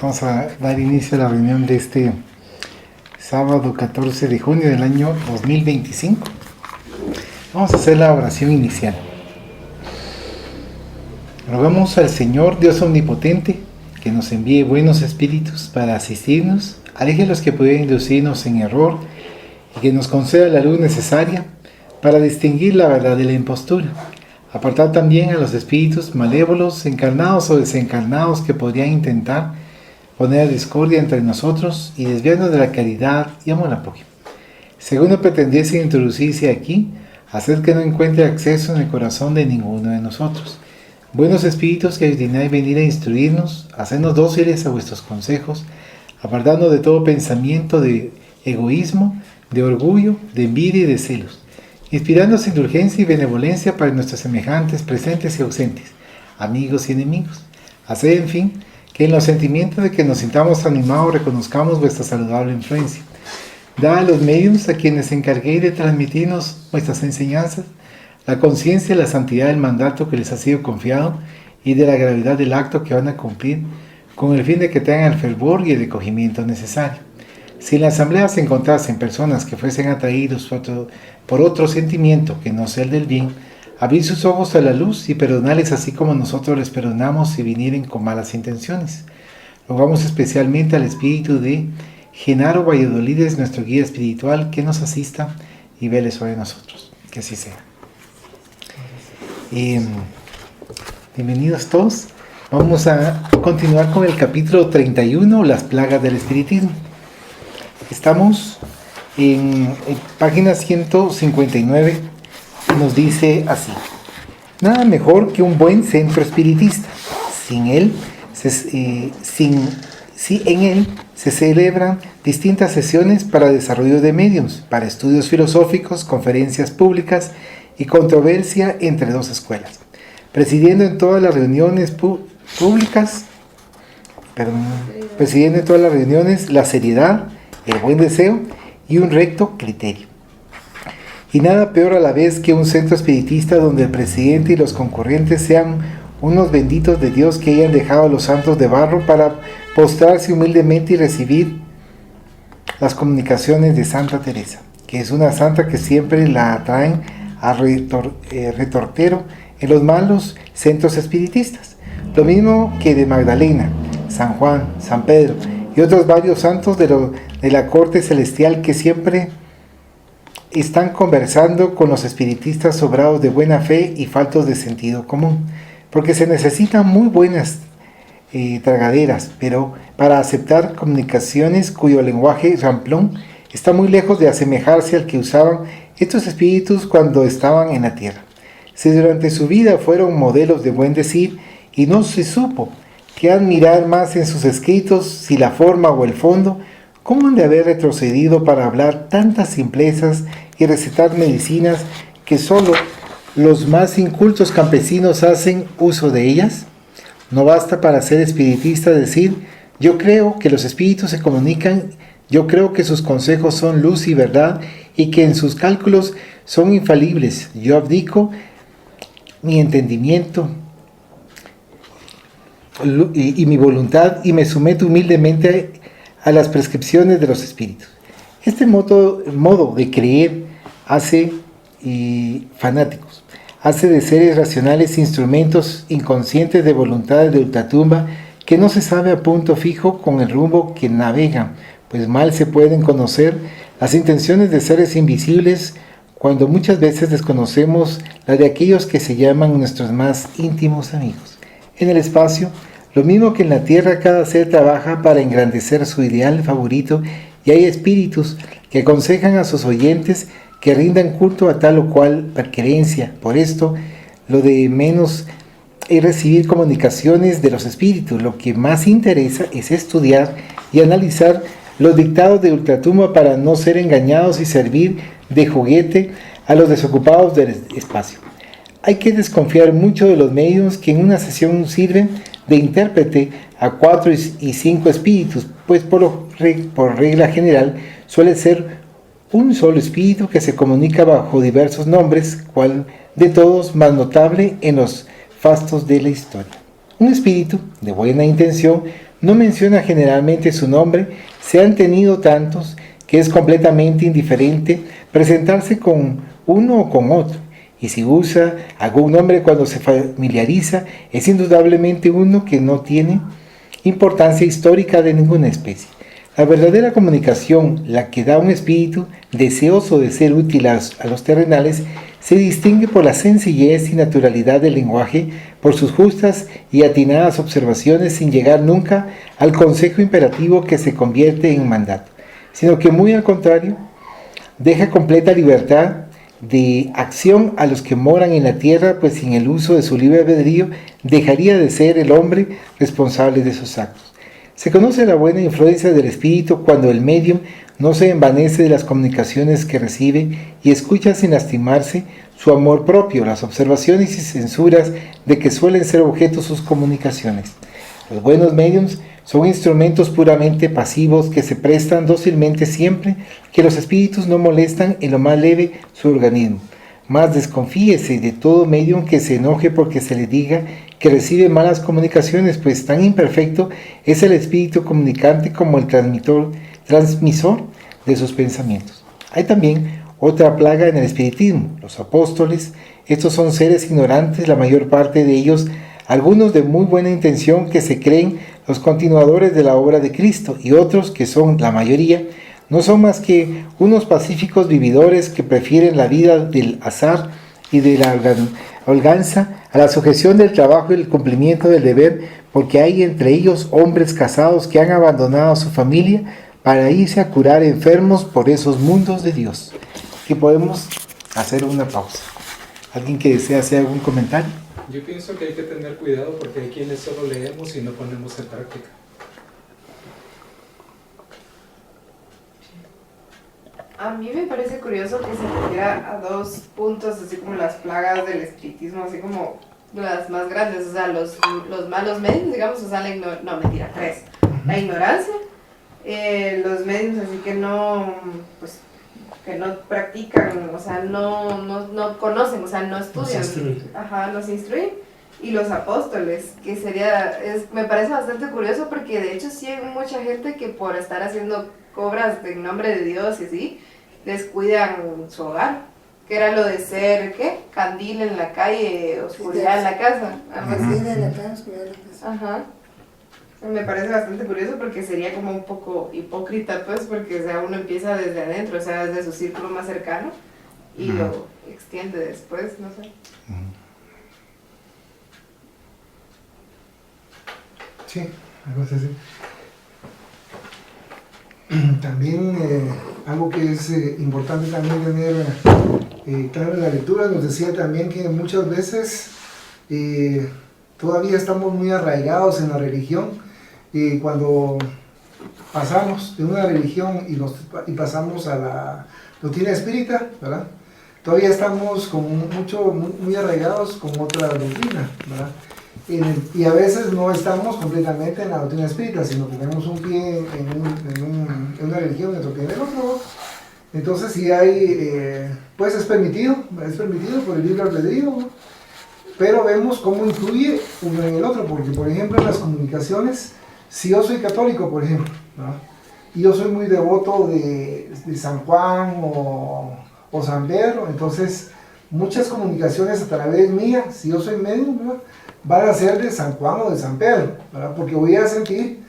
Vamos a dar inicio a la reunión de este sábado 14 de junio del año 2025. Vamos a hacer la oración inicial. Rogamos al Señor Dios Omnipotente que nos envíe buenos espíritus para asistirnos, aleje a los que pueden inducirnos en error y que nos conceda la luz necesaria para distinguir la verdad de la impostura. Apartar también a los espíritus malévolos, encarnados o desencarnados, que podrían intentar poner discordia entre nosotros y desviarnos de la caridad y amor al prójimo. Según no pretendiese introducirse aquí, hacer que no encuentre acceso en el corazón de ninguno de nosotros. Buenos espíritus que ordináis venir a instruirnos, hacernos dóciles a vuestros consejos, apartando de todo pensamiento de egoísmo, de orgullo, de envidia y de celos, inspirándose indulgencia y benevolencia para nuestros semejantes, presentes y ausentes, amigos y enemigos. Haced, en fin, que en los sentimientos de que nos sintamos animados reconozcamos vuestra saludable influencia. Da a los medios a quienes encarguéis de transmitirnos vuestras enseñanzas la conciencia de la santidad del mandato que les ha sido confiado y de la gravedad del acto que van a cumplir, con el fin de que tengan el fervor y el recogimiento necesario. Si en la asamblea se encontrasen personas que fuesen atraídos por otro sentimiento que no sea el del bien, abrir sus ojos a la luz y perdonarles así como nosotros les perdonamos si vinieren con malas intenciones. Rogamos especialmente al espíritu de Genaro Valladolid, nuestro guía espiritual, que nos asista y vele sobre nosotros. Que así sea. Bienvenidos todos. Vamos a continuar con el capítulo 31, las plagas del espiritismo. Estamos en página 159, nos dice así: nada mejor que un buen centro espiritista. En él se celebran distintas sesiones para desarrollo de mediums, para estudios filosóficos, conferencias públicas y controversia entre dos escuelas, presidiendo en todas las reuniones la seriedad, el buen deseo y un recto criterio. Y nada peor a la vez que un centro espiritista donde el presidente y los concurrentes sean unos benditos de Dios que hayan dejado a los santos de barro para postrarse humildemente y recibir las comunicaciones de Santa Teresa, que es una santa que siempre la atraen a retortero en los malos centros espiritistas. Lo mismo que de Magdalena, San Juan, San Pedro y otros varios santos de la corte celestial que siempre están conversando con los espiritistas sobrados de buena fe y faltos de sentido común, porque se necesitan muy buenas tragaderas, pero para aceptar comunicaciones cuyo lenguaje ramplón está muy lejos de asemejarse al que usaban estos espíritus cuando estaban en la tierra. Si durante su vida fueron modelos de buen decir y no se supo qué admirar más en sus escritos, si la forma o el fondo, ¿cómo han de haber retrocedido para hablar tantas simplezas y recetar medicinas que solo los más incultos campesinos hacen uso de ellas? No basta para ser espiritista decir: yo creo que los espíritus se comunican, yo creo que sus consejos son luz y verdad y que en sus cálculos son infalibles. Yo abdico mi entendimiento y mi voluntad y me someto humildemente a las prescripciones de los espíritus. Este modo de creer hace fanáticos, hace de seres racionales instrumentos inconscientes de voluntades de ultratumba que no se sabe a punto fijo con el rumbo que navegan, pues mal se pueden conocer las intenciones de seres invisibles cuando muchas veces desconocemos las de aquellos que se llaman nuestros más íntimos amigos. En el espacio, lo mismo que en la tierra, cada ser trabaja para engrandecer su ideal favorito y hay espíritus que aconsejan a sus oyentes que rindan culto a tal o cual creencia. Por esto, lo de menos es recibir comunicaciones de los espíritus. Lo que más interesa es estudiar y analizar los dictados de ultratumba para no ser engañados y servir de juguete a los desocupados del espacio. Hay que desconfiar mucho de los medios que en una sesión sirven de intérprete a 4 y 5 espíritus, pues por regla general suele ser un solo espíritu que se comunica bajo diversos nombres, cual de todos más notable en los fastos de la historia. Un espíritu de buena intención no menciona generalmente su nombre, se han tenido tantos que es completamente indiferente presentarse con uno o con otro. Y si usa algún nombre cuando se familiariza, es indudablemente uno que no tiene importancia histórica de ninguna especie. La verdadera comunicación, la que da un espíritu deseoso de ser útil a los terrenales, se distingue por la sencillez y naturalidad del lenguaje, por sus justas y atinadas observaciones sin llegar nunca al consejo imperativo que se convierte en mandato, sino que muy al contrario, deja completa libertad de acción a los que moran en la tierra, pues sin el uso de su libre albedrío dejaría de ser el hombre responsable de sus actos. Se conoce la buena influencia del espíritu cuando el medium no se envanece de las comunicaciones que recibe y escucha sin lastimarse su amor propio, las observaciones y censuras de que suelen ser objeto sus comunicaciones. Los buenos mediums son instrumentos puramente pasivos que se prestan dócilmente siempre que los espíritus no molestan en lo más leve su organismo. Mas desconfíese de todo medium que se enoje porque se le diga que recibe malas comunicaciones, pues tan imperfecto es el espíritu comunicante como el transmisor de sus pensamientos. Hay también otra plaga en el espiritismo, los apóstoles. Estos son seres ignorantes, la mayor parte de ellos, algunos de muy buena intención, que se creen los continuadores de la obra de Cristo, y otros, que son la mayoría, no son más que unos pacíficos vividores que prefieren la vida del azar y de la holganza a la sujeción del trabajo y el cumplimiento del deber, porque hay entre ellos hombres casados que han abandonado a su familia para irse a curar enfermos por esos mundos de Dios. Aquí podemos hacer una pausa. ¿Alguien que desea hacer algún comentario? Yo pienso que hay que tener cuidado porque hay quienes solo leemos y no ponemos en práctica. A mí me parece curioso que se refiera a dos puntos, así como las plagas del espiritismo, así como las más grandes, o sea, los malos medios, digamos, o sea, tres. La ignorancia, los medios así que no, pues, que no practican, o sea, no conocen, o sea, no estudian, no se instruyen, y los apóstoles, que me parece bastante curioso porque de hecho sí hay mucha gente que por estar haciendo obras en nombre de Dios y así, descuidan su hogar, que era lo de ser, ¿qué? Candil en la calle, oscuridad en la casa. Candil en la calle, oscuridad en la casa. Ajá. Me parece bastante curioso porque sería como un poco hipócrita, pues, porque o sea, uno empieza desde adentro, o sea, desde su círculo más cercano y lo extiende después, no sé. Sí, algo así. También algo que es importante también tener claro en la lectura, nos decía también que muchas veces todavía estamos muy arraigados en la religión, cuando pasamos de una religión y pasamos a la doctrina espírita, ¿verdad? Todavía estamos muy arraigados con otra doctrina, ¿verdad? Y a veces no estamos completamente en la doctrina espírita, sino que tenemos un pie en una religión y otro pie en el otro. Entonces sí hay, pues es permitido por el libre albedrío, ¿no? Pero vemos cómo influye uno en el otro, porque por ejemplo en las comunicaciones, si yo soy católico, por ejemplo, ¿no? Y yo soy muy devoto de San Juan o San Pedro, entonces muchas comunicaciones a través mía, si yo soy médium, ¿verdad?, van a ser de San Juan o de San Pedro, ¿verdad? Porque voy a sentir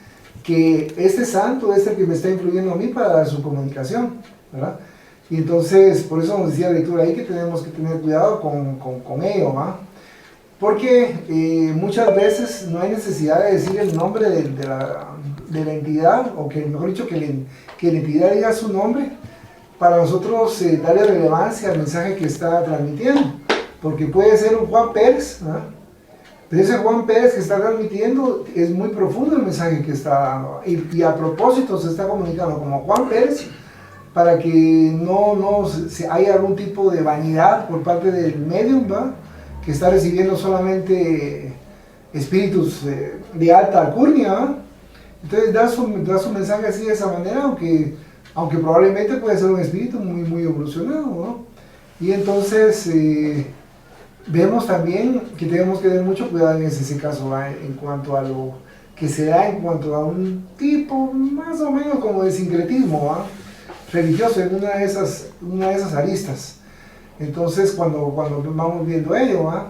que este santo es el que me está influyendo a mí para dar su comunicación, ¿verdad? Y entonces, por eso nos decía la lectura ahí que tenemos que tener cuidado con ello, ¿verdad? Porque muchas veces no hay necesidad de decir el nombre de la entidad, o que mejor dicho, que la entidad diga su nombre, para nosotros darle relevancia al mensaje que está transmitiendo, porque puede ser un Juan Pérez, ¿verdad? Pero ese Juan Pérez que está transmitiendo es muy profundo el mensaje que está dando, y a propósito se está comunicando como Juan Pérez para que no haya algún tipo de vanidad por parte del medium, ¿verdad?, que está recibiendo solamente espíritus de alta alcurnia, ¿verdad? Entonces da su mensaje así de esa manera, aunque probablemente puede ser un espíritu muy evolucionado, ¿no? Y entonces vemos también que tenemos que tener mucho cuidado en ese caso, ¿verdad?, en cuanto a lo que se da en cuanto a un tipo más o menos como de sincretismo, ¿va? Religioso en una de esas aristas. Entonces cuando vamos viendo ello, ¿va?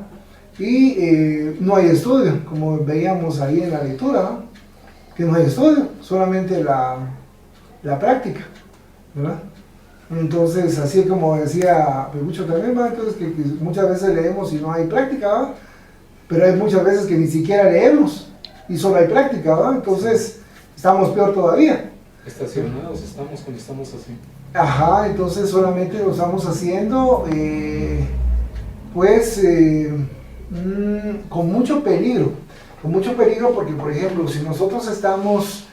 Y no hay estudio, como veíamos ahí en la lectura, ¿va? Que no hay estudio, solamente la práctica, ¿verdad? Entonces, así como decía Pegucho también, ¿va? Entonces, que muchas veces leemos y no hay práctica, ¿va? Pero hay muchas veces que ni siquiera leemos y solo hay práctica, ¿va? Entonces estamos peor todavía. Estacionados estamos cuando estamos así. Ajá, entonces solamente lo estamos haciendo con mucho peligro porque, por ejemplo, si nosotros estamos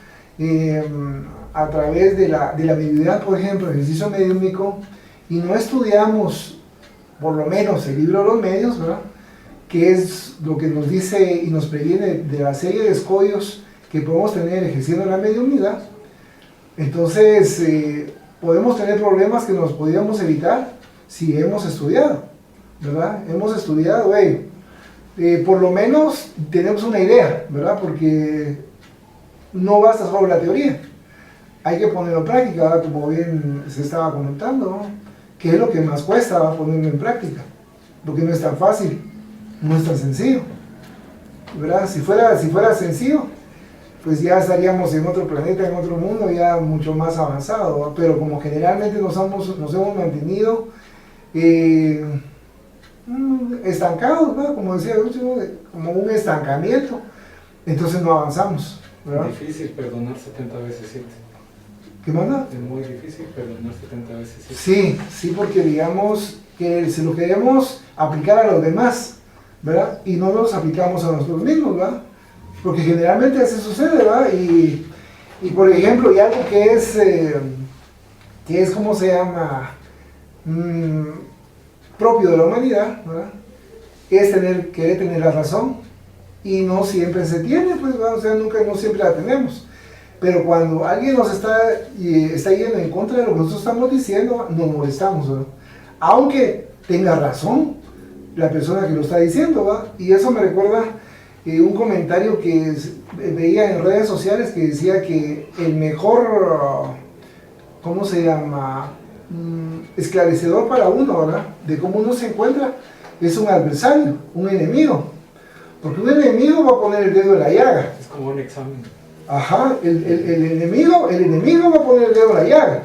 a través de la mediunidad, por ejemplo, ejercicio mediúnico, y no estudiamos por lo menos el libro de los medios, ¿verdad? Que es lo que nos dice y nos previene de la serie de escollos que podemos tener ejerciendo la mediunidad, entonces podemos tener problemas que nos podríamos evitar si hemos estudiado, ¿verdad? Hemos estudiado, por lo menos tenemos una idea, ¿verdad? Porque no basta solo la teoría, hay que ponerlo en práctica, ¿verdad? Como bien se estaba comentando, ¿no? ¿Qué es lo que más cuesta, ¿verdad? Ponerlo en práctica? Porque no es tan fácil. No es tan sencillo, ¿verdad? Si fuera sencillo, pues ya estaríamos en otro planeta, en otro mundo, ya mucho más avanzado, ¿verdad? Pero como generalmente nos hemos mantenido estancados, ¿verdad? Como decía Lucho, como un estancamiento, entonces no avanzamos, ¿verdad? Es difícil perdonar 70 veces 7. ¿Qué manda? Es muy difícil perdonar 70 veces 7. Sí, porque digamos que se lo queremos aplicar a los demás, ¿verdad? Y no nos aplicamos a nosotros mismos, ¿verdad? Porque generalmente así sucede, ¿verdad? Y por ejemplo, y algo que es ¿cómo se llama? Propio de la humanidad, ¿verdad? Es querer tener la razón, y no siempre se tiene, pues, ¿verdad? O sea, no siempre la tenemos. Pero cuando alguien nos está yendo en contra de lo que nosotros estamos diciendo, nos molestamos, ¿verdad? Aunque tenga razón la persona que lo está diciendo, ¿va? Y eso me recuerda un comentario que veía en redes sociales que decía que el mejor, ¿cómo se llama? Esclarecedor para uno, ¿verdad? De cómo uno se encuentra, es un adversario, un enemigo. Porque un enemigo va a poner el dedo en la llaga. Es como un examen. Ajá, el enemigo va a poner el dedo en la llaga.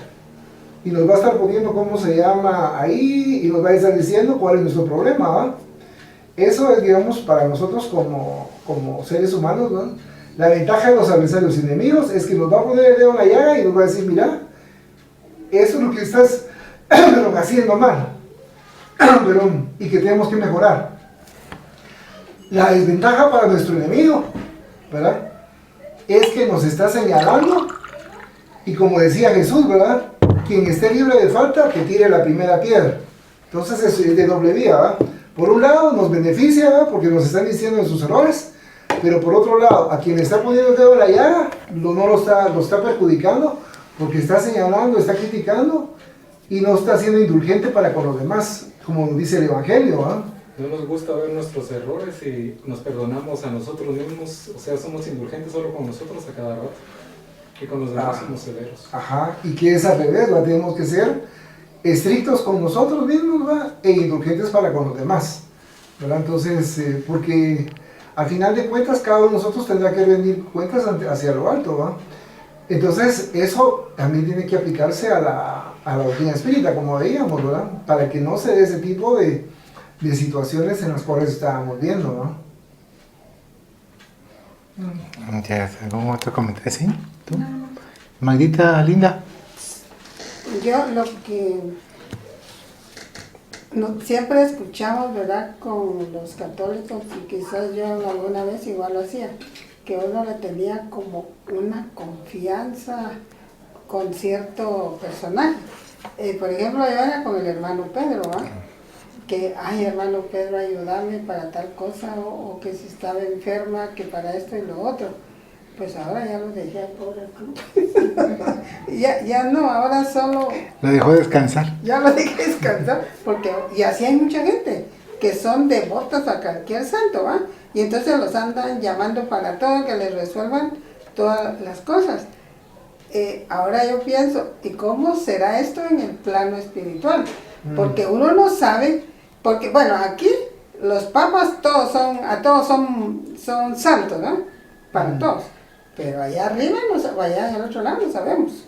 Y nos va a estar poniendo, ¿cómo se llama? Ahí, y nos va a estar diciendo cuál es nuestro problema, ¿va? Eso es, digamos, para nosotros como seres humanos, ¿no? La ventaja de los adversarios enemigos es que nos va a poner el dedo en la llaga y nos va a decir, mira, eso es lo que estás haciendo mal, y que tenemos que mejorar. La desventaja para nuestro enemigo, ¿verdad? Es que nos está señalando, y como decía Jesús, ¿verdad? Quien esté libre de falta, que tire la primera piedra. Entonces es de doble vía, ¿verdad? Por un lado nos beneficia, ¿verdad? Porque nos están diciendo de sus errores, pero por otro lado, a quien le está poniendo el dedo en la llaga, lo está perjudicando, porque está señalando, está criticando, y no está siendo indulgente para con los demás, como dice el Evangelio, ¿verdad? No nos gusta ver nuestros errores y nos perdonamos a nosotros mismos, o sea, somos indulgentes solo con nosotros a cada rato, y con los demás somos severos. Ajá, y que es al revés, ¿verdad? Tenemos que ser estrictos con nosotros mismos, ¿verdad? E indulgentes para con los demás, ¿verdad? Entonces, porque al final de cuentas cada uno de nosotros tendrá que rendir cuentas hacia lo alto, ¿verdad? Entonces eso también tiene que aplicarse a la doctrina espírita, como veíamos, ¿verdad? Para que no se dé ese tipo de situaciones en las cuales estábamos viendo, ¿no? ¿Ya algún otro comentario? ¿Sí? ¿Tú? Magdita, linda. Yo lo que siempre escuchamos, ¿verdad? Con los católicos, y quizás yo alguna vez igual lo hacía, que uno le tenía como una confianza con cierto personaje. Por ejemplo, yo era con el hermano Pedro, ¿verdad? Que, ay, hermano Pedro, ayúdame para tal cosa, o que si estaba enferma, que para esto y lo otro. Pues ahora ya lo dejé al pobre club. ya no, ahora solo... Lo dejó descansar. Ya lo dejé descansar, porque, y así hay mucha gente. que son devotos a cualquier santo, ¿va? Y entonces los andan llamando para todo, que les resuelvan todas las cosas. Ahora yo pienso, ¿y cómo será esto en el plano espiritual? Porque uno no sabe, porque bueno, aquí los papas todos son santos, ¿no? Para todos. Pero allá arriba, allá en el otro lado no sabemos.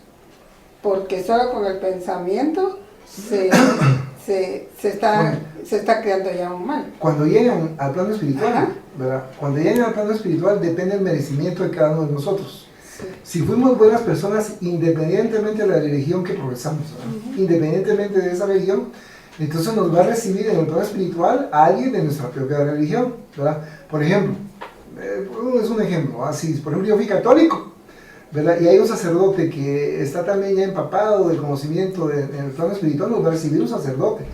Porque solo con el pensamiento se está creando ya un mal. Cuando llegan al plano espiritual, Ajá. ¿verdad? Cuando llegan al plano espiritual depende del merecimiento de cada uno de nosotros. Si fuimos buenas personas, independientemente de la religión que profesamos, independientemente de esa religión, entonces nos va a recibir en el plano espiritual a alguien de nuestra propia religión, ¿verdad? Por ejemplo, es un ejemplo, así, por ejemplo, yo fui católico, ¿verdad? Y hay un sacerdote que está también ya empapado del conocimiento en el plano espiritual, nos va a recibir un sacerdote.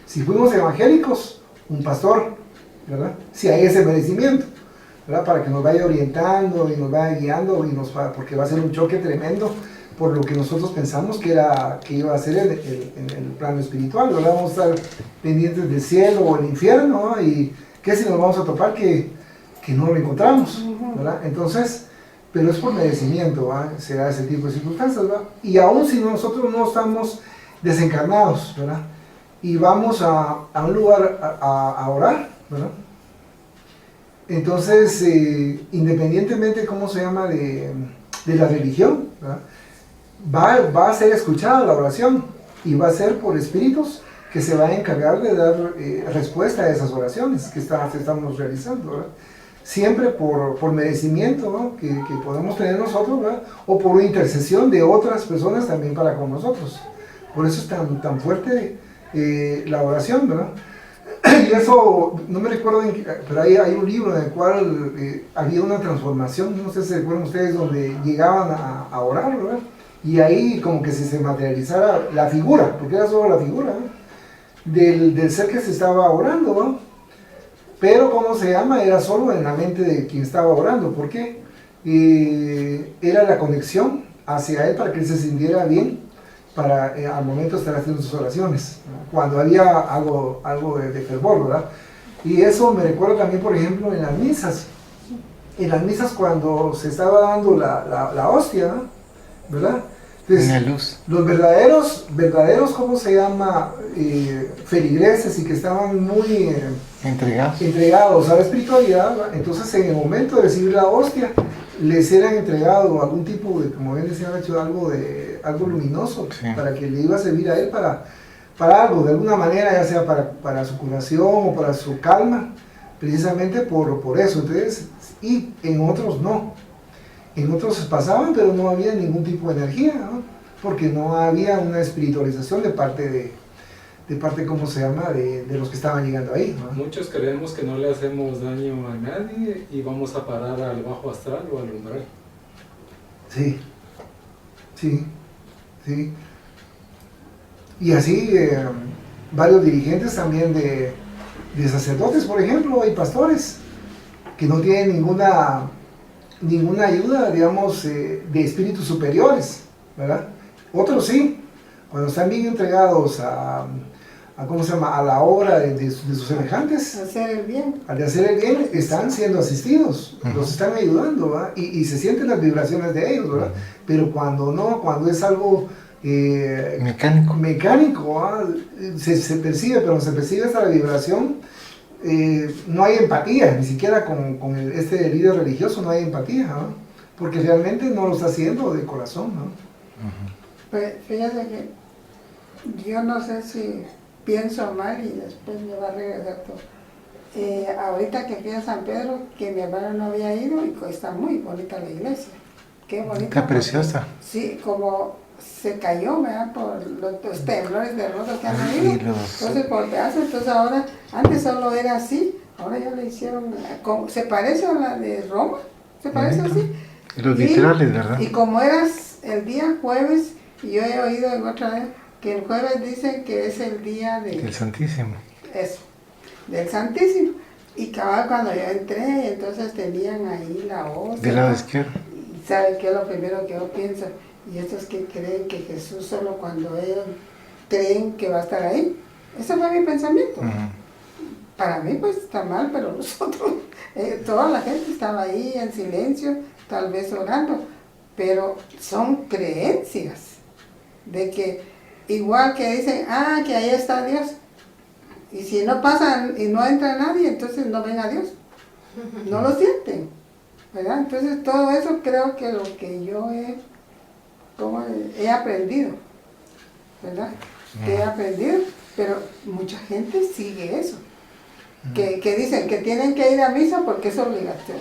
Si fuimos evangélicos, un pastor, ¿verdad? Si hay ese merecimiento, ¿verdad? Para que nos vaya orientando y nos vaya guiando, porque va a ser un choque tremendo por lo que nosotros pensamos que iba a ser en el plano espiritual, ¿verdad? Vamos a estar pendientes del cielo o el infierno, ¿no? Y qué si nos vamos a topar que no lo encontramos, ¿verdad? Entonces, pero es por merecimiento, ¿verdad? Será ese tipo de circunstancias, ¿verdad? Y aún si nosotros no estamos desencarnados, ¿verdad? Y vamos a un lugar a orar, ¿verdad? Entonces, independientemente cómo se llama de la religión, ¿verdad? Va a ser escuchada la oración y va a ser por espíritus que se va a encargar de dar respuesta a esas oraciones que estamos realizando, ¿verdad? Siempre por merecimiento, ¿no? que podemos tener nosotros, ¿verdad? O por una intercesión de otras personas también para con nosotros. Por eso es tan fuerte la oración, ¿verdad? Y eso, no me recuerdo, pero hay un libro en el cual había una transformación, no sé si se recuerdan ustedes, donde llegaban a orar, ¿verdad? Y ahí como que se materializara la figura, porque era solo la figura, ¿no? del ser que se estaba orando, ¿no? Pero ¿cómo se llama? Era solo en la mente de quien estaba orando. ¿Por qué? Era la conexión hacia él para que él se sintiera bien para al momento de estar haciendo sus oraciones, ¿no? Cuando había algo de fervor, ¿verdad? Y eso me recuerda también, por ejemplo, en las misas. En las misas cuando se estaba dando la hostia, ¿no? ¿Verdad? Entonces, Una luz. los verdaderos, ¿cómo se llama? Feligreses y que estaban muy entregados a la espiritualidad, ¿verdad? Entonces en el momento de recibir la hostia, les era entregado algún tipo de, como bien decían, hecho algo luminoso, sí, para que le iba a servir a él para algo, de alguna manera, ya sea para su curación o para su calma, precisamente por eso. Entonces, y en otros no. En otros pasaban, pero no había ningún tipo de energía, ¿no? Porque no había una espiritualización de parte, ¿cómo se llama?, de los que estaban llegando ahí, ¿no? Muchos creemos que no le hacemos daño a nadie y vamos a parar al bajo astral o al umbral. Sí. Y así varios dirigentes también de sacerdotes, por ejemplo, y pastores, que no tienen ninguna ayuda, digamos, de espíritus superiores, ¿verdad? Otros sí, cuando están bien entregados a ¿cómo se llama?, a la obra de sus semejantes, Hacer el bien. al de hacer el bien, están siendo asistidos, los están ayudando, ¿verdad? Y se sienten las vibraciones de ellos, ¿verdad? Pero cuando no, cuando es algo mecánico, ¿verdad? Se percibe, pero se percibe hasta la vibración. No hay empatía, ni siquiera con este líder religioso no hay empatía, ¿no? Porque realmente no lo está haciendo de corazón, ¿no? Pues fíjate que yo no sé si pienso mal y después me va a regresar todo. Ahorita que fui a San Pedro, que mi hermano no había ido, y está muy bonita la iglesia. Qué bonita. Está preciosa. Sí, como se cayó, ¿verdad? Por los temblores de rosas que han habido. Entonces, por pedazos, entonces ahora, antes solo era así, ahora ya le hicieron, se parece a la de Roma, se parece así. Los vitrales, ¿verdad? Y como eras el día jueves, y yo he oído en otra vez que el jueves dicen que es el día del Santísimo. Eso, del Santísimo. Y cabal cuando yo entré, entonces tenían ahí la hostia. Del lado izquierdo. Y ¿sabe qué es lo primero que yo pienso? Y estos que creen que Jesús solo cuando ellos creen que va a estar ahí. Ese fue mi pensamiento. para mí pues está mal, pero nosotros, toda la gente estaba ahí en silencio, tal vez orando, pero son creencias de que igual que dicen, que ahí está Dios, y si no pasa y no entra nadie, entonces no ven a Dios, no lo sienten, ¿verdad? Entonces todo eso creo que lo que yo he aprendido, ¿verdad? Que he aprendido, pero mucha gente sigue eso, que dicen que tienen que ir a misa porque es obligación.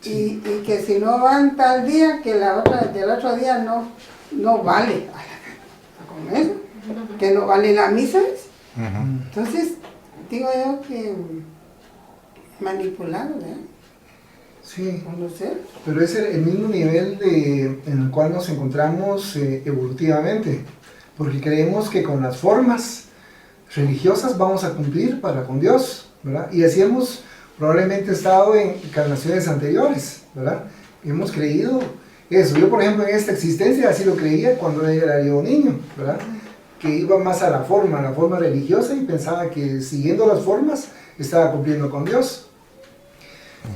Sí. Y que si no van tal día, que del otro día no vale. Con eso, que no vale la misa. Entonces, digo yo que manipulado, ¿verdad? Sí, No sé. pero es el mismo nivel en el cual nos encontramos evolutivamente, porque creemos que con las formas religiosas vamos a cumplir para con Dios, ¿verdad? Y así hemos probablemente estado en encarnaciones anteriores, ¿verdad? Hemos creído eso. Yo, por ejemplo, en esta existencia así lo creía cuando era yo niño, ¿verdad? Que iba más a la forma religiosa, y pensaba que siguiendo las formas estaba cumpliendo con Dios.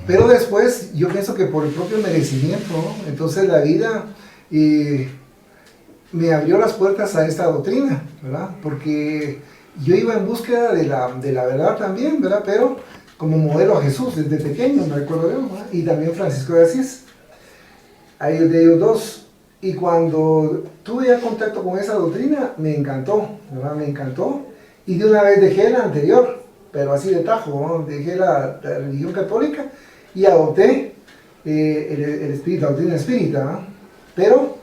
Pero después yo pienso que por el propio merecimiento, ¿no? Entonces la vida me abrió las puertas a esta doctrina, ¿verdad? Porque yo iba en búsqueda de la verdad también, ¿verdad? Pero como modelo a Jesús desde pequeño, me recuerdo yo, ¿verdad? Y también Francisco de Asís, de ellos dos. Y cuando tuve ya contacto con esa doctrina, me encantó, ¿verdad? Me encantó. Y de una vez dejé la anterior, pero así de tajo, ¿no? Dejé la religión católica y adopté la doctrina espírita, ¿no? Pero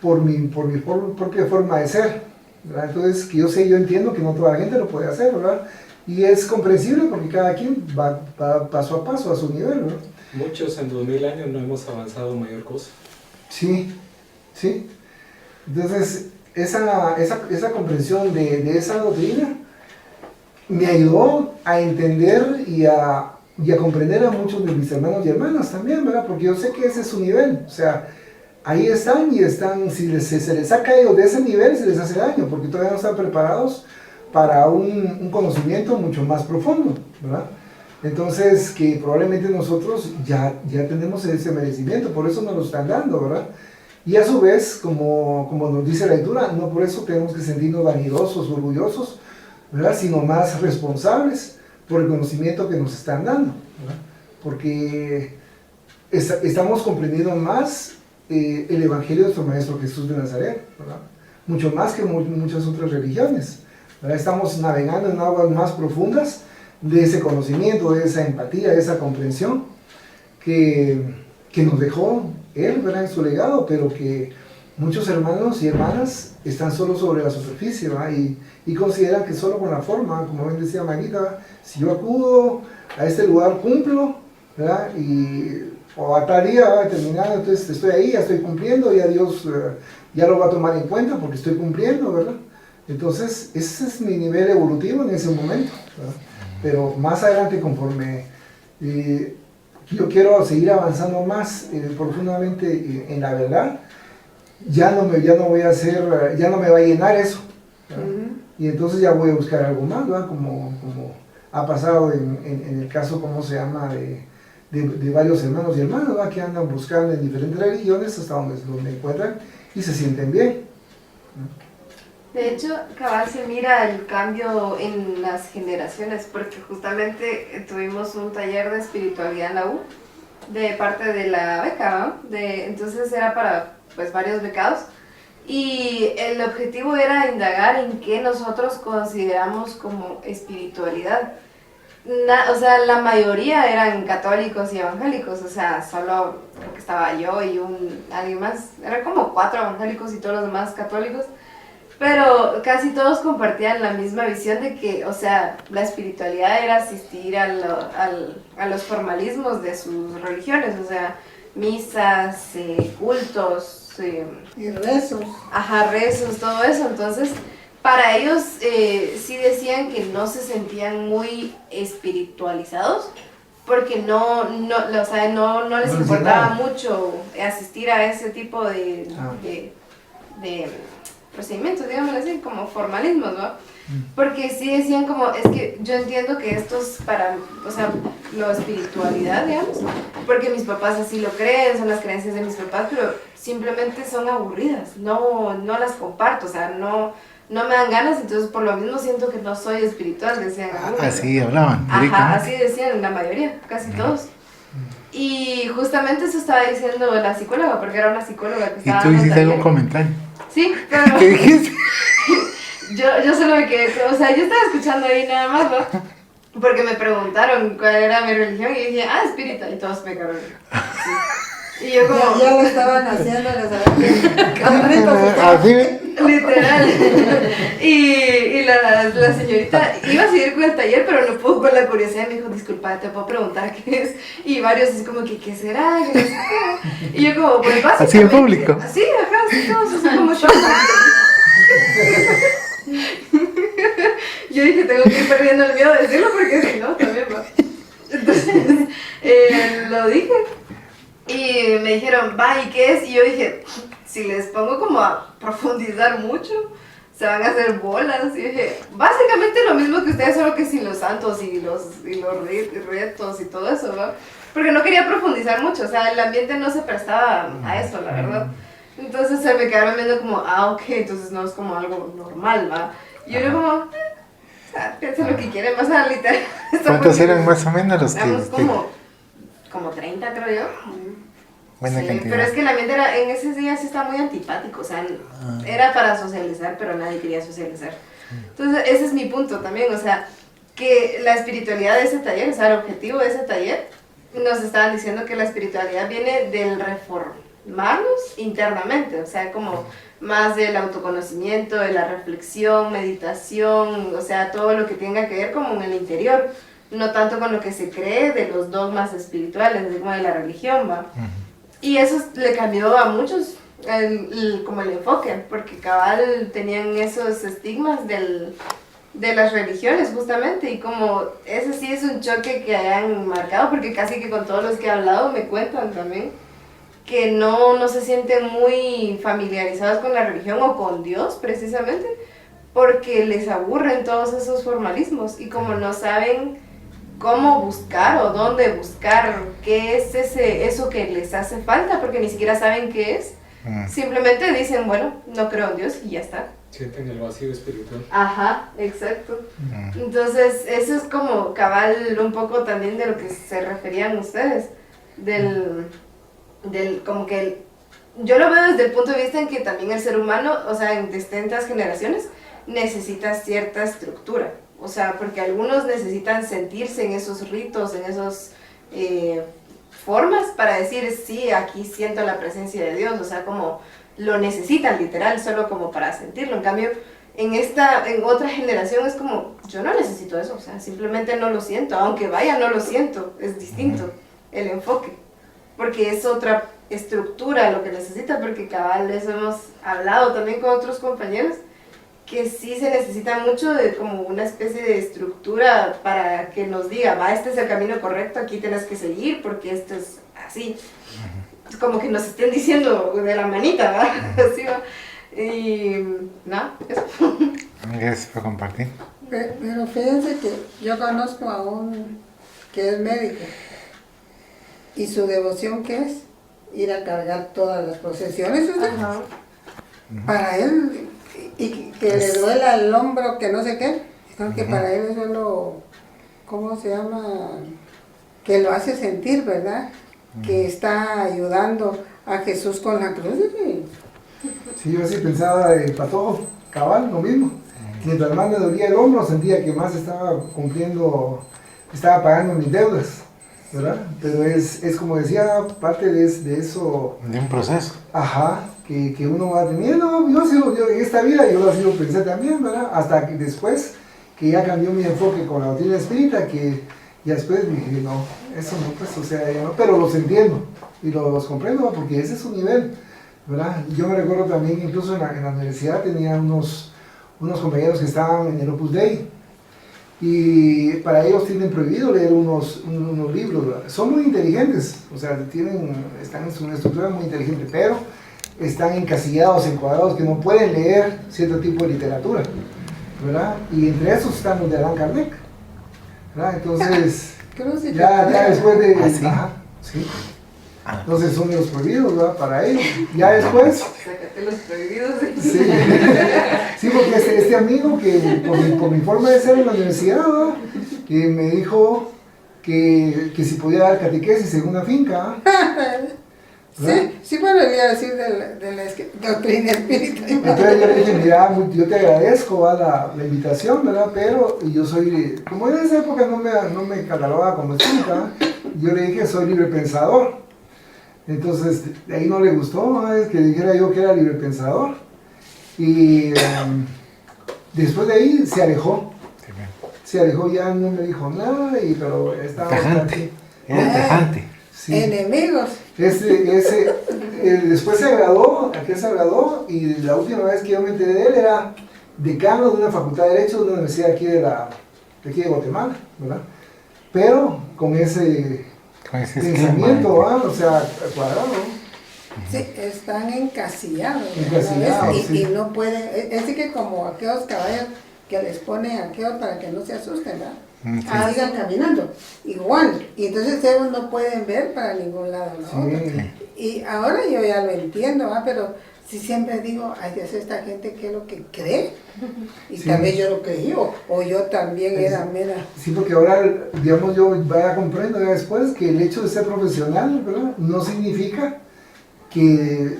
por mi propia forma de ser, ¿verdad? Entonces, que yo entiendo que no toda la gente lo puede hacer, ¿verdad? Y es comprensible porque cada quien va paso a paso a su nivel, ¿verdad? Muchos en 2000 años no hemos avanzado mayor cosa. Sí, sí. Entonces, esa comprensión de esa doctrina me ayudó a entender y a comprender a muchos de mis hermanos y hermanas también, ¿verdad? Porque yo sé que ese es su nivel, o sea, ahí están, si se les ha caído de ese nivel, se les hace daño, porque todavía no están preparados para un conocimiento mucho más profundo, ¿verdad? Entonces, que probablemente nosotros ya tenemos ese merecimiento, por eso nos lo están dando, ¿verdad? Y a su vez, como nos dice la lectura, no por eso tenemos que sentirnos vanidosos, orgullosos, ¿verdad? Sino más responsables por el conocimiento que nos están dando, ¿verdad? Porque estamos comprendiendo más el Evangelio de nuestro Maestro Jesús de Nazaret, ¿verdad? Mucho más que muchas otras religiones, ¿verdad? Estamos navegando en aguas más profundas de ese conocimiento, de esa empatía, de esa comprensión que nos dejó Él, ¿verdad? En su legado, pero que muchos hermanos y hermanas están solo sobre la superficie, ¿verdad? Y consideran que solo con la forma, como bien decía Maguita, si yo acudo a este lugar cumplo, ¿verdad? O a tal día va a terminar, entonces estoy ahí, ya estoy cumpliendo, ya Dios ya lo va a tomar en cuenta porque estoy cumpliendo, ¿verdad? Entonces ese es mi nivel evolutivo en ese momento, ¿verdad? Pero más adelante, conforme yo quiero seguir avanzando más profundamente en la verdad, ya no voy a hacer, ya no me va a llenar eso, ¿verdad? Y entonces ya voy a buscar algo más, ¿verdad? Como ha pasado en el caso, ¿cómo se llama?, de varios hermanos y hermanas, ¿verdad? Que andan buscando en diferentes religiones hasta donde encuentran y se sienten bien, ¿no? De hecho, cabal se mira el cambio en las generaciones, porque justamente tuvimos un taller de espiritualidad en la U, de parte de la beca, ¿no? Entonces era para pues varios becados, y el objetivo era indagar en qué nosotros consideramos como espiritualidad. O sea, la mayoría eran católicos y evangélicos, o sea, solo creo que estaba yo y alguien más, eran como 4 evangélicos y todos los demás católicos. Pero casi todos compartían la misma visión de que, o sea, la espiritualidad era asistir a los formalismos de sus religiones, o sea, misas, cultos. Y rezos. Ajá, rezos, todo eso. Entonces, para ellos sí decían que no se sentían muy espiritualizados, porque no les importaba mucho asistir a ese tipo de procedimientos, digamos así, como formalismos, ¿no? Porque sí decían como, es que yo entiendo que esto es para, o sea, la espiritualidad, digamos, porque mis papás así lo creen, son las creencias de mis papás, pero simplemente son aburridas, no las comparto, o sea, no me dan ganas, entonces por lo mismo siento que no soy espiritual, decían algunos. Así hablaban. Ajá, así decían la mayoría, casi todos. Y justamente eso estaba diciendo la psicóloga, porque era una psicóloga que ¿Y estaba tú dando hiciste algún taller. comentario? Sí, pero ¿Qué dijiste? yo solo me quedé, o sea, yo estaba escuchando ahí nada más, ¿no? Porque me preguntaron cuál era mi religión y dije, espírita, y todos me cagaron. Sí. Y yo como... Ya lo estaban haciendo, Así ve. Literal. Y la señorita iba a seguir con el taller, pero no pudo con la curiosidad. Me dijo, disculpa, te puedo preguntar qué es. Y varios así como que, ¿qué será? ¿Qué no sé qué? Y yo como, pues básicamente... Así en público. Sí, ajá, así todos así como shock. Yo dije, tengo que ir perdiendo el miedo de decirlo porque si no, también va. Entonces, lo dije. Y me dijeron, va, ¿y qué es? Y yo dije, si les pongo como a profundizar mucho, se van a hacer bolas. Y dije, básicamente lo mismo que ustedes, solo que sin los santos y los retos y todo eso, ¿no? Porque no quería profundizar mucho, o sea, el ambiente no se prestaba a eso, la verdad. Entonces se me quedaron viendo como, ok, entonces no es como algo normal, ¿va? Y yo como, o sea, piensen lo que quieren, más a literal. ¿Cuántos eran más o menos los que...? Éramos como 30, creo yo. Buena Sí, cantidad. pero es que el ambiente era, en ese día sí estaba muy antipático, o sea, era para socializar, pero nadie quería socializar. Entonces, ese es mi punto también, o sea, que la espiritualidad de ese taller, o sea, el objetivo de ese taller, nos estaban diciendo que la espiritualidad viene del reformarnos internamente, o sea, como más del autoconocimiento, de la reflexión, meditación, o sea, todo lo que tenga que ver como en el interior, no tanto con lo que se cree de los dogmas espirituales, como de la religión, ¿va? Y eso le cambió a muchos como el enfoque, porque cabal tenían esos estigmas de las religiones justamente, y como ese sí es un choque que hayan marcado, porque casi que con todos los que he hablado me cuentan también que no se sienten muy familiarizados con la religión o con Dios precisamente, porque les aburren todos esos formalismos y como no saben cómo buscar o dónde buscar, qué es eso que les hace falta, porque ni siquiera saben qué es. Simplemente dicen, bueno, no creo en Dios y ya está. Sienten el vacío espiritual. Ajá, exacto. Entonces, eso es como cabal un poco también de lo que se referían ustedes, como que yo lo veo desde el punto de vista en que también el ser humano, o sea, en distintas generaciones, necesita cierta estructura. O sea, porque algunos necesitan sentirse en esos ritos, en esas formas para decir, sí, aquí siento la presencia de Dios. O sea, como lo necesitan literal, solo como para sentirlo. En cambio, en otra generación es como, yo no necesito eso. O sea, simplemente no lo siento. Aunque vaya, no lo siento. Es distinto el enfoque. Porque es otra estructura lo que necesita. Porque cabal, eso hemos hablado también con otros compañeros, que sí se necesita mucho de como una especie de estructura para que nos diga, va, este es el camino correcto, aquí tienes que seguir porque esto es así. Es como que nos estén diciendo de la manita, ¿va? Así va. Y no, eso. Gracias por compartir. Pero fíjense que yo conozco a un que es médico y su devoción que es ir a cargar todas las procesiones. Ajá. Para él, y que le duela el hombro, que no sé qué, que para él eso es lo, ¿cómo se llama? Que lo hace sentir, ¿verdad? Que está ayudando a Jesús con la cruz. Sí, yo sí pensaba de patojo, cabal, lo mismo. Mientras más me dolía el hombro, sentía que más estaba cumpliendo, estaba pagando mis deudas, ¿verdad? Pero es como decía, parte de eso. De un proceso. Ajá, que uno va teniendo. Yo en esta vida yo así lo pensé también, ¿verdad? Hasta que después, que ya cambió mi enfoque con la doctrina espírita, que ya después dije, no, eso no, pues, o sea, no, pero los entiendo y los comprendo, porque ese es su nivel, ¿verdad? Yo me recuerdo también, incluso en la universidad tenía unos compañeros que estaban en el Opus Dei, y para ellos tienen prohibido leer unos libros, ¿verdad? Son muy inteligentes, o sea, están en una estructura muy inteligente, pero están encasillados, encuadrados, que no pueden leer cierto tipo de literatura, ¿verdad? Y entre esos están los de Allan Kardec, ¿verdad? Entonces, ya después de... ¿Ah, sí? Ajá, sí. Entonces son los prohibidos, ¿verdad? Para ellos. Ya después... Sácate los prohibidos. Sí, sí, porque este amigo que por mi forma de ser en la universidad, ¿verdad? Que me dijo que si podía dar catequesis en una finca. Sí, podría decir de la doctrina espírita. Entonces yo le dije, mira, yo te agradezco la invitación, ¿verdad? Pero yo soy, como en esa época no me catalogaba como espírita, yo le dije, soy libre pensador. Entonces, de ahí no le gustó, ¿no? Es que dijera yo que era libre pensador. Y después de ahí se alejó. Se alejó, ya no me dijo nada, pero estaba Tajante. Era tajante. Sí. Enemigos. Después se graduó, y la última vez que yo me enteré de él era decano de una facultad de Derecho de una universidad aquí de Guatemala, ¿verdad? Pero con ese pensamiento, ¿verdad? O sea, cuadrado, ¿no? Sí, están encasillados. Encasillados, ¿verdad? sí. Y no pueden, es que como aquellos caballos que les ponen aquellos para que no se asusten, ¿verdad? Sí. Sigan caminando, igual, y entonces ellos no pueden ver para ningún lado, ¿no? Sí. Y ahora yo ya lo entiendo, ¿va? Pero si siempre digo, ay Dios, esta gente, ¿qué es lo que cree? Y Sí. tal vez yo lo creí, o yo también era mera. Sí, porque ahora, digamos, yo ya comprendo ya después que el hecho de ser profesional, ¿verdad? No significa que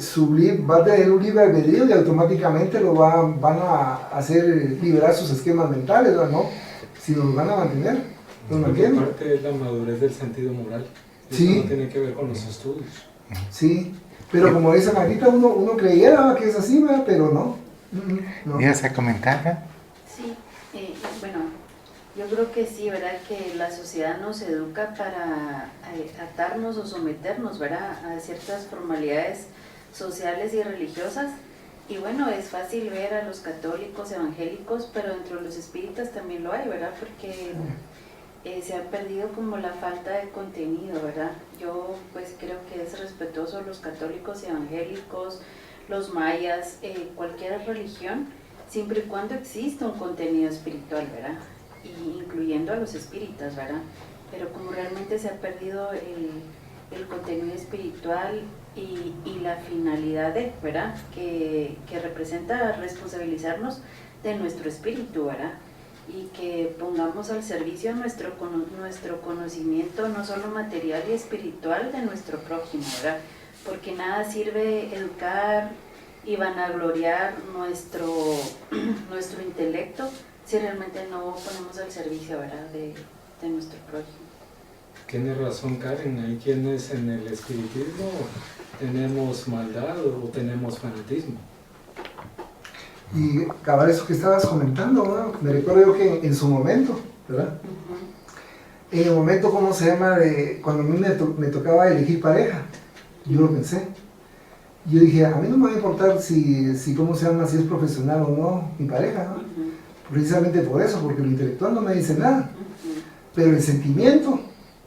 va a tener un libre albedrío y automáticamente van a hacer liberar sus esquemas mentales, ¿verdad? ¿No? Si los van a mantener, los Porque mantienen. parte es la madurez del sentido moral. Y Sí. eso no tiene que ver con los estudios. Sí, pero como dice Marita, uno creyera que es así, ¿verdad? Pero no. No. ¿Ibas a comentar, ¿verdad? Sí, bueno, yo creo que sí, ¿verdad? Que la sociedad nos educa para atarnos o someternos, ¿verdad? A ciertas formalidades sociales y religiosas. Y bueno, es fácil ver a los católicos, evangélicos, pero dentro de los espíritas también lo hay, ¿verdad? Porque se ha perdido como la falta de contenido, ¿verdad? Yo pues creo que es respetuoso los católicos, evangélicos, los mayas, cualquier religión, siempre y cuando exista un contenido espiritual, ¿verdad? Y incluyendo a los espíritas, ¿verdad? Pero como realmente se ha perdido el contenido espiritual y la finalidad de, ¿verdad? Que representa responsabilizarnos de nuestro espíritu, ¿verdad? Y que pongamos al servicio nuestro conocimiento, no solo material y espiritual, de nuestro prójimo, ¿verdad? Porque nada sirve educar y vanagloriar nuestro intelecto si realmente no ponemos al servicio, ¿verdad? de nuestro prójimo. Tiene razón Karen, hay quienes en el espiritismo tenemos maldad o tenemos fanatismo. Y cabal, eso que estabas comentando, ¿no? Me recuerdo yo que en su momento, ¿verdad? En el momento, ¿cómo se llama? Cuando a mí me tocaba elegir pareja, yo lo pensé. Yo dije, a mí no me va a importar si ¿cómo se llama? Si es profesional o no mi pareja, ¿no? Precisamente por eso, porque lo intelectual no me dice nada. Pero el sentimiento,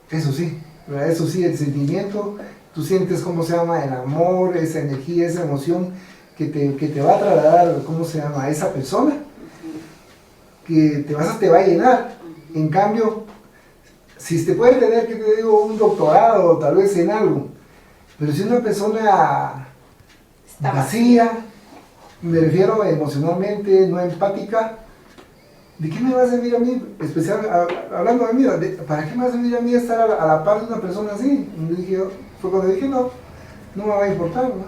eso sí, ¿verdad? Eso sí, el sentimiento, tú sientes, ¿cómo se llama? El amor, esa energía, esa emoción que te va a trasladar, ¿cómo se llama? A esa persona, que te va a llenar. En cambio, si te puede tener, que te digo, un doctorado, tal vez en algo, pero si una persona vacía, me refiero emocionalmente, no empática, ¿de qué me va a servir a mí? Hablando de mí, ¿para qué me va a servir a mí estar a la par de una persona así? Fue cuando dije, no me va a importar, ¿no?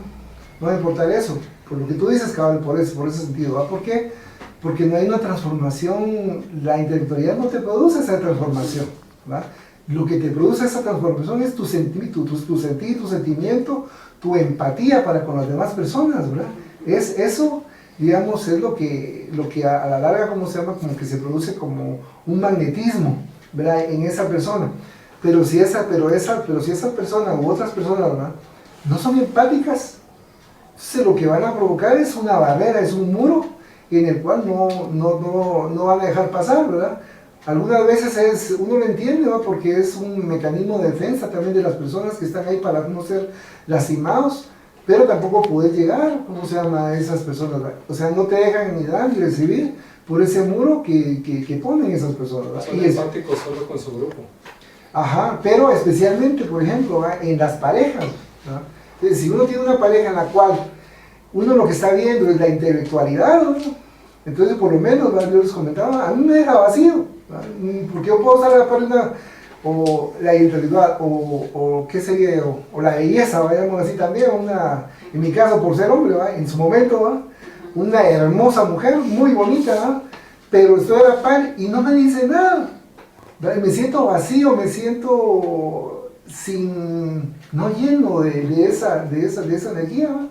No va a importar eso, por lo que tú dices, cabal, por ese sentido, ¿va? ¿Por qué? Porque no hay una transformación, la intelectualidad no te produce esa transformación, ¿va? Lo que te produce esa transformación es tu sentir, tu sentimiento, tu empatía para con las demás personas, ¿verdad? Eso, digamos, es lo que a la larga, ¿cómo se llama? Como que se produce como un magnetismo, ¿verdad? En esa persona. Pero si esa persona u otras personas, ¿verdad? No son empáticas, entonces lo que van a provocar es una barrera, es un muro en el cual no van a dejar pasar, ¿verdad? Algunas veces uno lo entiende, ¿no? Porque es un mecanismo de defensa también de las personas que están ahí para no ser lastimados, pero tampoco puedes llegar, ¿cómo se llama?, a esas personas, ¿verdad? O sea, no te dejan ni dar ni recibir por ese muro que ponen esas personas, ¿verdad? Son empáticos solo con su grupo. Ajá, pero especialmente, por ejemplo, ¿verdad?, en las parejas, ¿verdad? Entonces, si uno tiene una pareja en la cual uno lo que está viendo es la intelectualidad, ¿no? Entonces, por lo menos, ¿verdad?, yo les comentaba, a mí me deja vacío, ¿verdad? Porque yo puedo usar la palabra o la intelectual, o qué sería, o la belleza, vayamos así también, en mi caso por ser hombre, ¿verdad?, en su momento, ¿verdad?, una hermosa mujer, muy bonita, ¿verdad?, pero estoy a la par y no me dice nada, ¿verdad? Me siento vacío, me siento no lleno de esa energía, ¿verdad?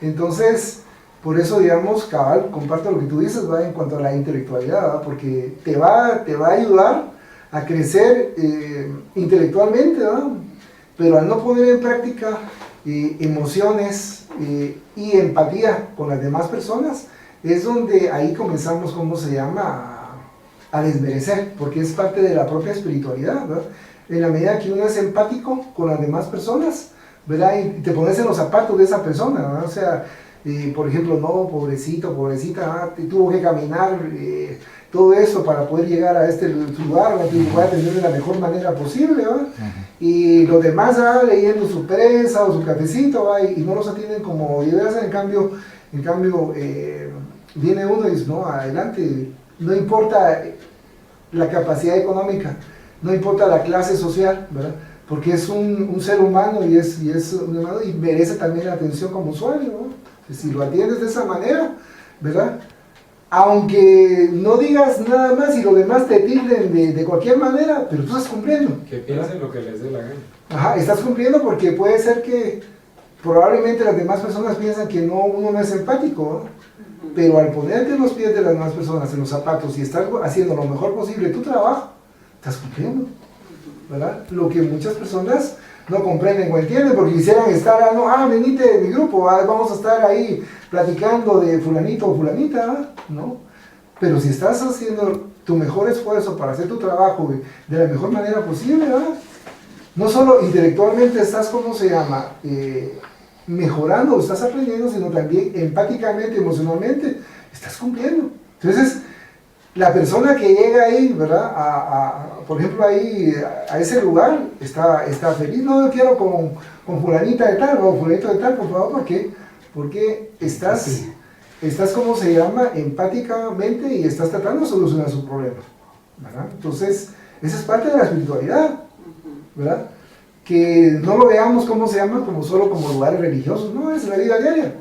Entonces, por eso, digamos, cabal, comparto lo que tú dices, ¿verdad?, en cuanto a la intelectualidad, ¿verdad?, porque te va a ayudar a crecer intelectualmente, ¿verdad?, pero al no poner en práctica emociones y empatía con las demás personas, es donde ahí comenzamos, ¿cómo se llama?, a desmerecer, porque es parte de la propia espiritualidad, ¿verdad? En la medida que uno es empático con las demás personas, ¿verdad?, y te pones en los zapatos de esa persona, ¿verdad? O sea, por ejemplo, no, pobrecito, pobrecita, tuvo que caminar todo eso para poder llegar a este lugar, ¿verdad?, y poder atender de la mejor manera posible, ¿verdad? Y los demás leyendo su prensa o su cafecito, ¿verdad?, y no los atienden como debe ser. En cambio, viene uno y dice, no, adelante, no importa la capacidad económica, no importa la clase social, ¿verdad?, porque es un ser humano y es un humano y merece también la atención como usuario, ¿no? Si lo atiendes de esa manera, ¿verdad?, aunque no digas nada más y los demás te tilden de cualquier manera, pero tú estás cumpliendo. Que piensen lo que les dé la gana. Ajá, estás cumpliendo porque puede ser que probablemente las demás personas piensan que uno no es empático, ¿no? Pero al ponerte en los pies de las demás personas, en los zapatos, y estar haciendo lo mejor posible tu trabajo, estás cumpliendo, ¿verdad? Lo que muchas personas no comprenden o entienden, porque quisieran estar, venite de mi grupo, vamos a estar ahí platicando de fulanito o fulanita, ¿no? Pero si estás haciendo tu mejor esfuerzo para hacer tu trabajo de la mejor manera posible, ¿verdad?, no solo intelectualmente estás, ¿cómo se llama?, mejorando, estás aprendiendo, sino también empáticamente, emocionalmente, estás cumpliendo. Entonces, la persona que llega ahí, ¿verdad?, por ejemplo, ahí, a ese lugar, está feliz. No, yo quiero con fulanita de tal, o fulanito de tal, por favor, ¿por qué? Porque estás, ¿cómo se llama?, empáticamente, y estás tratando de solucionar su problema, ¿verdad? Entonces, esa es parte de la espiritualidad, ¿verdad? Que no lo veamos, ¿cómo se llama?, como solo como lugares religiosos, no, es la vida diaria.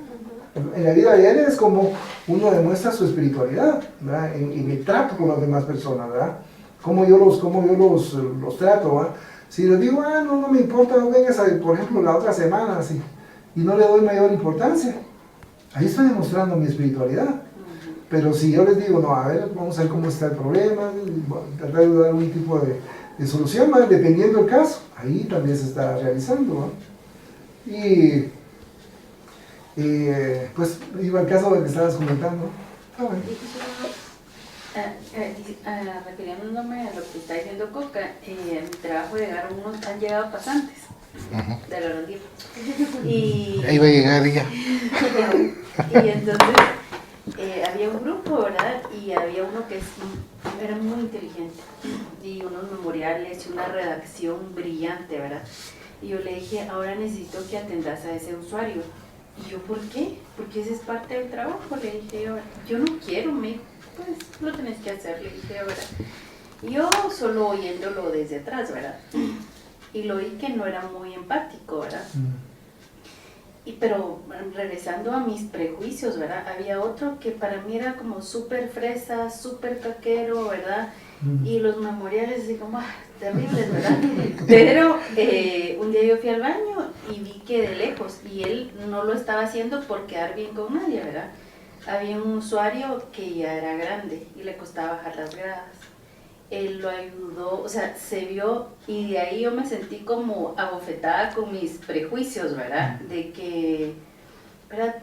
En la vida diaria es como uno demuestra su espiritualidad, ¿verdad?, en el trato con las demás personas, ¿verdad? Cómo yo los trato, ¿verdad? Si les digo, no me importa, no vengas, por ejemplo, la otra semana, así, y no le doy mayor importancia, ahí estoy demostrando mi espiritualidad. Pero si yo les digo, no, a ver, vamos a ver cómo está el problema, tratar de dar un tipo de solución, ¿verdad?, dependiendo del caso, ahí también se está realizando, ¿verdad? Y pues iba al caso del que estabas comentando. Refiriéndome a lo que está diciendo Coca, en mi trabajo han llegado pasantes de la Rondilla. Y ahí va a llegar ella. y entonces había un grupo, ¿verdad? Y había uno que era muy inteligente y unos memoriales y una redacción brillante, ¿verdad? Y yo le dije, ahora necesito que atendas a ese usuario. Y yo, ¿por qué? Porque ese es parte del trabajo, le dije yo no quiero, me dijo, pues lo tenés que hacer, le dije yo, ¿verdad? Y yo solo oyéndolo desde atrás, ¿verdad? Y lo oí que no era muy empático, ¿verdad? Pero regresando a mis prejuicios, ¿verdad? Había otro que para mí era como súper fresa, súper caquero, ¿verdad? Y los memoriales así como, terribles, ¿verdad? Pero un día yo fui al baño y vi que de lejos, y él no lo estaba haciendo por quedar bien con nadie, ¿verdad? Había un usuario que ya era grande y le costaba bajar las gradas. Él lo ayudó, o sea, se vio, y de ahí yo me sentí como abofetada con mis prejuicios, ¿verdad? De que, ¿verdad?,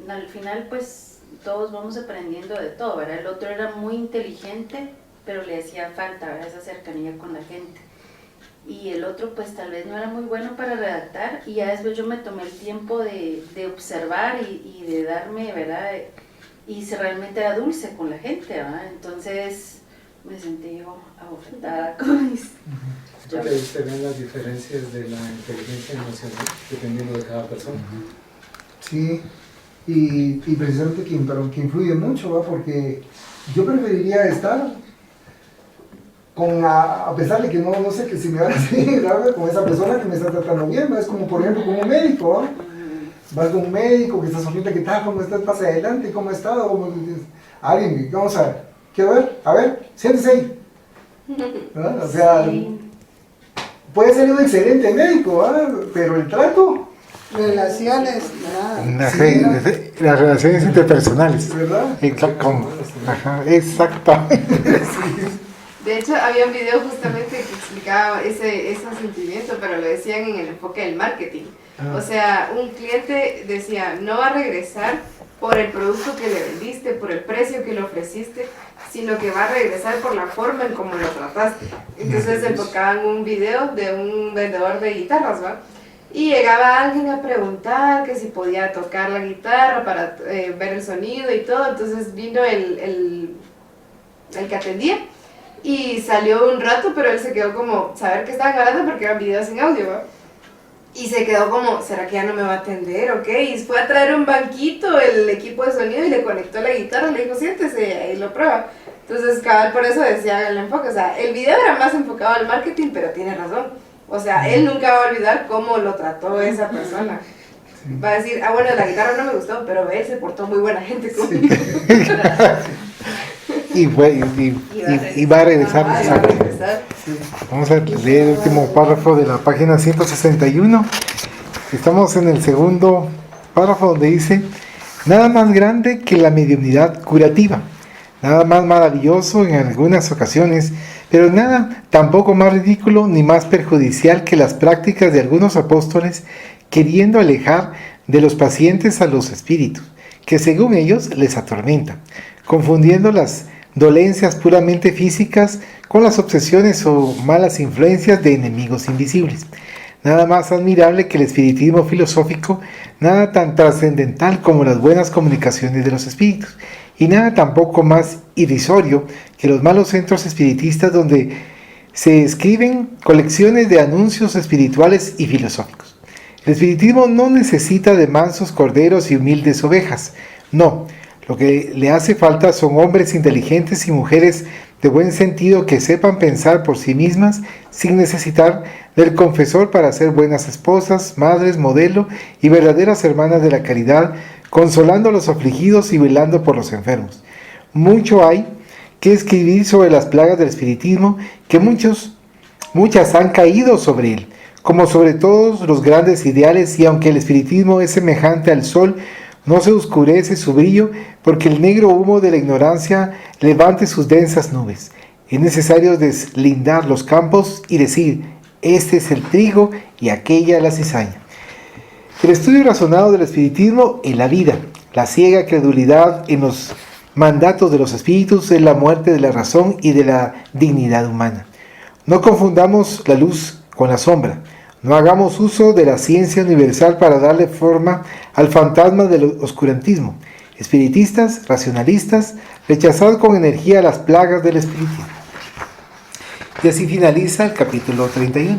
al final pues todos vamos aprendiendo de todo, ¿verdad? El otro era muy inteligente, pero le hacía falta, ¿verdad?, esa cercanía con la gente. y el otro pues tal vez no era muy bueno para redactar, y ya después yo me tomé el tiempo de observar y de darme, ¿verdad? Y si realmente era dulce con la gente, ¿verdad? Entonces me sentí yo abofetada con mis... Creo que ahí se ven las diferencias de la inteligencia emocional dependiendo de cada persona. Sí, y precisamente que influye mucho, ¿va? Porque yo preferiría estar a pesar de que no sé que si me va a decir, ¿verdad? Con esa persona que me está tratando bien, ¿va? Es como por ejemplo con un médico, ¿va? Vas con un médico que estás ahorita, ¿qué tal? ¿Cómo estás? Pasa adelante, ¿cómo has estado? Alguien, vamos a ver, quiero ver, a ver, siéntese ahí. ¿Verdad? O sea, sí. Puede ser un excelente médico, ¿verdad? Pero el trato, Relaciones, nada. Las relaciones interpersonales. ¿verdad? Ajá, exactamente. De hecho, había un video justamente que explicaba ese sentimiento, pero lo decían en el enfoque del marketing. O sea, un cliente decía, no va a regresar por el producto que le vendiste, por el precio que le ofreciste, sino que va a regresar por la forma en cómo lo trataste. Entonces enfocaban un video de un vendedor de guitarras, ¿va? Y llegaba alguien a preguntar que si podía tocar la guitarra para ver el sonido y todo. Entonces vino el que atendía y salió un rato, pero él se quedó como, saber que estaban hablando porque eran videos sin audio, ¿va? Y se quedó como, ¿será que ya no me va a atender? Ok, y fue a traer un banquito, el equipo de sonido, y le conectó la guitarra, le dijo, siéntese, y lo prueba. Entonces, cabal, por eso decía el enfoque, o sea, el video era más enfocado al marketing, pero tiene razón. O sea, él nunca va a olvidar cómo lo trató esa persona. Va a decir, bueno, la guitarra no me gustó, pero él se portó muy buena gente conmigo. Y va a regresar. Ah, va a regresar. Vamos a leer el último párrafo de la página 161. Estamos en el segundo párrafo donde dice: nada más grande que la mediunidad curativa, nada más maravilloso en algunas ocasiones, pero nada tampoco más ridículo ni más perjudicial que las prácticas de algunos apóstoles queriendo alejar de los pacientes a los espíritus, que según ellos les atormentan, confundiendo las dolencias puramente físicas con las obsesiones o malas influencias de enemigos invisibles. Nada más admirable que el espiritismo filosófico, nada tan trascendental como las buenas comunicaciones de los espíritus, y nada tampoco más irrisorio que los malos centros espiritistas donde se escriben colecciones de anuncios espirituales y filosóficos. El espiritismo no necesita de mansos corderos y humildes ovejas, no. Lo que le hace falta son hombres inteligentes y mujeres de buen sentido que sepan pensar por sí mismas sin necesitar del confesor para ser buenas esposas, madres, modelo y verdaderas hermanas de la caridad, consolando a los afligidos y velando por los enfermos. Mucho hay que escribir sobre las plagas del espiritismo, que muchas han caído sobre él, como sobre todos los grandes ideales, y aunque el espiritismo es semejante al sol, no se oscurece su brillo porque el negro humo de la ignorancia levante sus densas nubes. Es necesario deslindar los campos y decir, este es el trigo y aquella la cizaña. El estudio razonado del espiritismo en la vida, la ciega credulidad en los mandatos de los espíritus, es la muerte de la razón y de la dignidad humana. No confundamos la luz con la sombra. No hagamos uso de la ciencia universal para darle forma al fantasma del oscurantismo. Espiritistas, racionalistas, rechazad con energía las plagas del espiritismo. Y así finaliza el capítulo 31.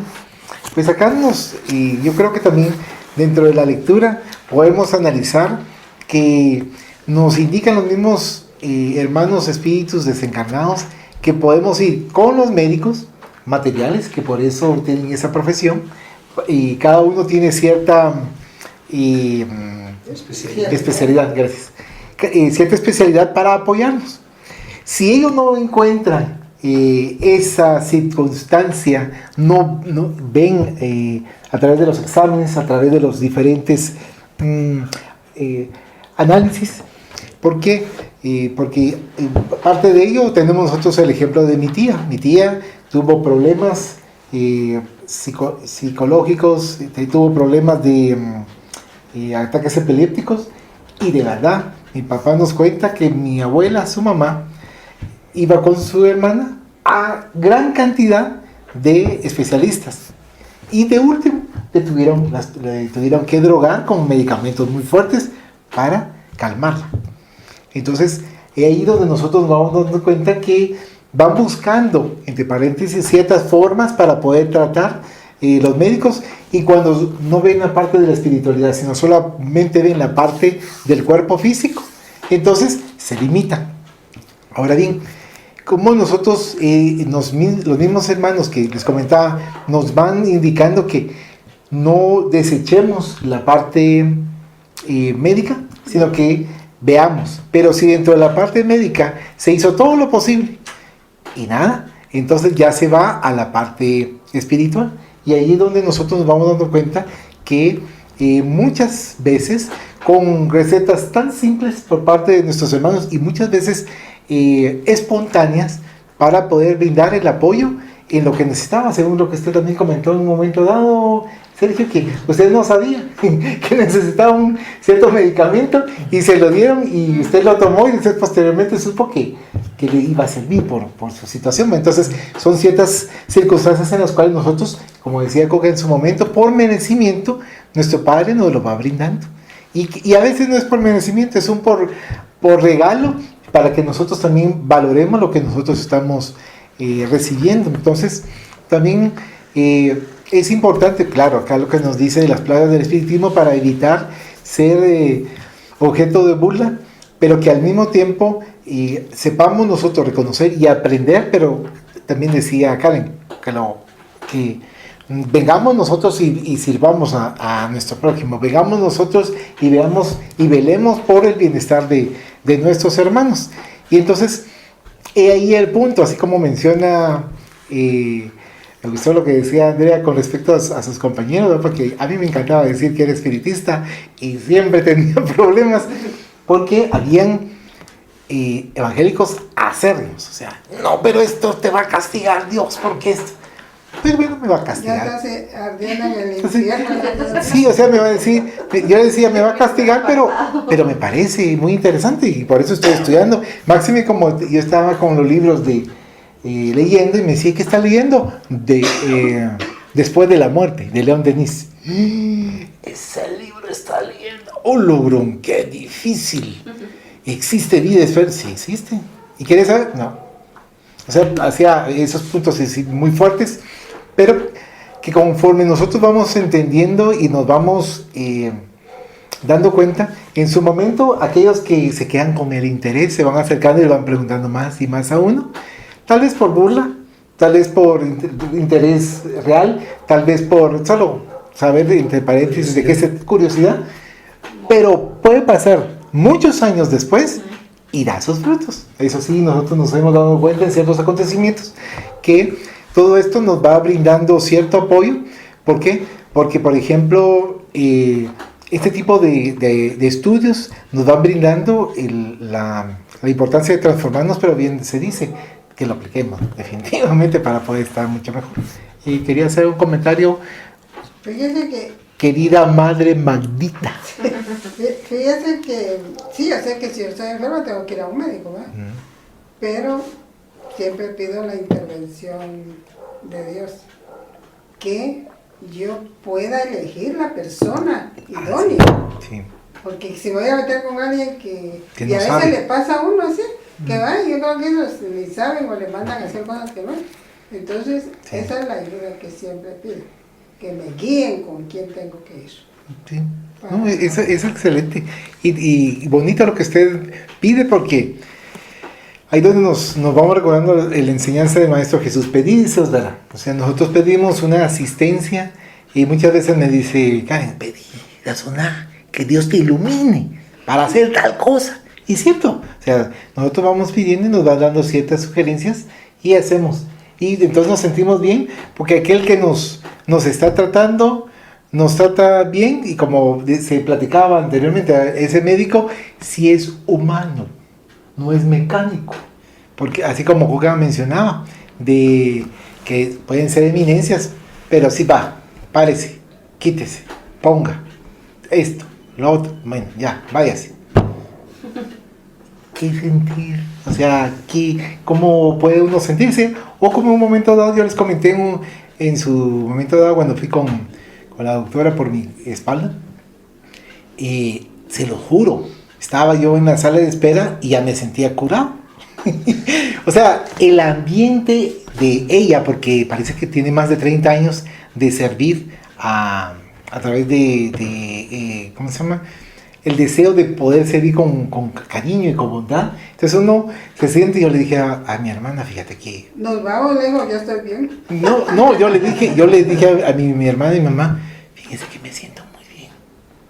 Pues acá yo creo que también dentro de la lectura podemos analizar que nos indican los mismos hermanos espíritus desencarnados que podemos ir con los médicos materiales, que por eso tienen esa profesión, y cada uno tiene cierta especialidad, gracias, cierta especialidad para apoyarnos. Si ellos no encuentran esa circunstancia, no ven a través de los exámenes, a través de los diferentes análisis. ¿Por qué? Porque parte de ello tenemos nosotros el ejemplo de mi tía. Mi tía tuvo problemas psicológicos, tuvo problemas de ataques epilépticos, y de verdad, mi papá nos cuenta que mi abuela, su mamá, iba con su hermana a gran cantidad de especialistas. Y de último, le tuvieron que drogar con medicamentos muy fuertes para calmarla. Entonces, es ahí donde nosotros nos vamos dando cuenta que van buscando, entre paréntesis, ciertas formas para poder tratar los médicos, y cuando no ven la parte de la espiritualidad, sino solamente ven la parte del cuerpo físico, entonces se limitan. Ahora bien, como nosotros, los mismos hermanos que les comentaba, nos van indicando que no desechemos la parte médica, sino que veamos. Pero si dentro de la parte médica se hizo todo lo posible y nada, entonces ya se va a la parte espiritual. Y ahí es donde nosotros nos vamos dando cuenta que muchas veces con recetas tan simples por parte de nuestros hermanos y muchas veces espontáneas para poder brindar el apoyo en lo que necesitaba, según lo que usted también comentó en un momento dado, Sergio, que usted no sabía que necesitaba un cierto medicamento y se lo dieron y usted lo tomó y usted posteriormente supo que le iba a servir por su situación. Entonces son ciertas circunstancias en las cuales nosotros, como decía Coca en su momento, por merecimiento, nuestro Padre nos lo va brindando. Y a veces no es por merecimiento, es por regalo, para que nosotros también valoremos lo que nosotros estamos recibiendo. Entonces, también es importante, claro, acá lo que nos dice de las plagas del espiritismo, para evitar ser objeto de burla, pero que al mismo tiempo sepamos nosotros reconocer y aprender, pero también decía Karen, que vengamos nosotros y sirvamos a nuestro prójimo, vengamos nosotros y veamos y velemos por el bienestar de nuestros hermanos. Y entonces, ahí el punto, así como menciona, me gustó lo que decía Andrea con respecto a sus compañeros, ¿no? Porque a mí me encantaba decir que era espiritista y siempre tenía problemas, porque habían evangélicos acérrimos, o sea, no, pero esto te va a castigar Dios, porque esto, pero bueno, me va a castigar. Ya se ardieron en el infierno. Sí, o sea, me va a decir, yo le decía, me va a castigar, pero me parece muy interesante y por eso estoy estudiando. Máxime, como yo estaba con los libros leyendo y me decía, ¿qué está leyendo? Después de la muerte, de León Denis. Ese libro está leyendo. Oh, Logrón, qué difícil. ¿Existe vida después? Sí, existe. ¿Y quieres saber? No. O sea, hacía esos puntos muy fuertes, pero que conforme nosotros vamos entendiendo y nos vamos dando cuenta, en su momento aquellos que se quedan con el interés se van acercando y le van preguntando más y más a uno, tal vez por burla, tal vez por interés real, tal vez por solo saber, entre paréntesis, de qué es curiosidad, pero puede pasar muchos años después y da sus frutos. Eso sí, nosotros nos hemos dado cuenta en ciertos acontecimientos que todo esto nos va brindando cierto apoyo. ¿Por qué? Porque, por ejemplo, este tipo de estudios nos van brindando la importancia de transformarnos, pero bien se dice que lo apliquemos definitivamente para poder estar mucho mejor. Y quería hacer un comentario. Fíjese que, querida Madre Magdita. fíjese que, sí, yo sé que si yo estoy enferma tengo que ir a un médico, ¿verdad? Pero siempre pido la intervención de Dios, que yo pueda elegir la persona idónea. Sí. Porque si voy a meter con alguien que no y a veces sabe. le pasa a uno así, que va, yo creo que ellos ni saben o le mandan a hacer cosas que no. Entonces, Sí. esa es la ayuda que siempre pido, que me guíen con quién tengo que ir. Sí. No, es excelente y bonito lo que usted pide, porque ahí donde nos vamos recordando la enseñanza del Maestro Jesús. Pedid y se os dará. O sea, nosotros pedimos una asistencia y muchas veces me dice, Karen, pedid, razona, que Dios te ilumine para hacer tal cosa. Y es cierto, o sea, nosotros vamos pidiendo y nos va dando ciertas sugerencias y hacemos. Y entonces nos sentimos bien, porque aquel que nos está tratando, nos trata bien, y como se platicaba anteriormente, ese médico sí es humano, no es mecánico. Porque así como Juga mencionaba, de que pueden ser eminencias, pero sí va, párese, quítese, ponga esto, lo otro, bueno, ya, váyase. qué sentir, o sea, cómo puede uno sentirse, o como en un momento dado, yo les comenté en su momento dado cuando fui con la doctora por mi espalda, se lo juro, estaba yo en la sala de espera y ya me sentía curado. O sea, el ambiente de ella, porque parece que tiene más de 30 años de servir a través de ¿cómo se llama? El deseo de poder servir con cariño y con bondad. Entonces uno se siente, yo le dije a mi hermana, fíjate que... Nos vamos lejos, ya estoy bien. No, yo le dije a mi hermana y mi mamá, fíjese que me siento muy bien.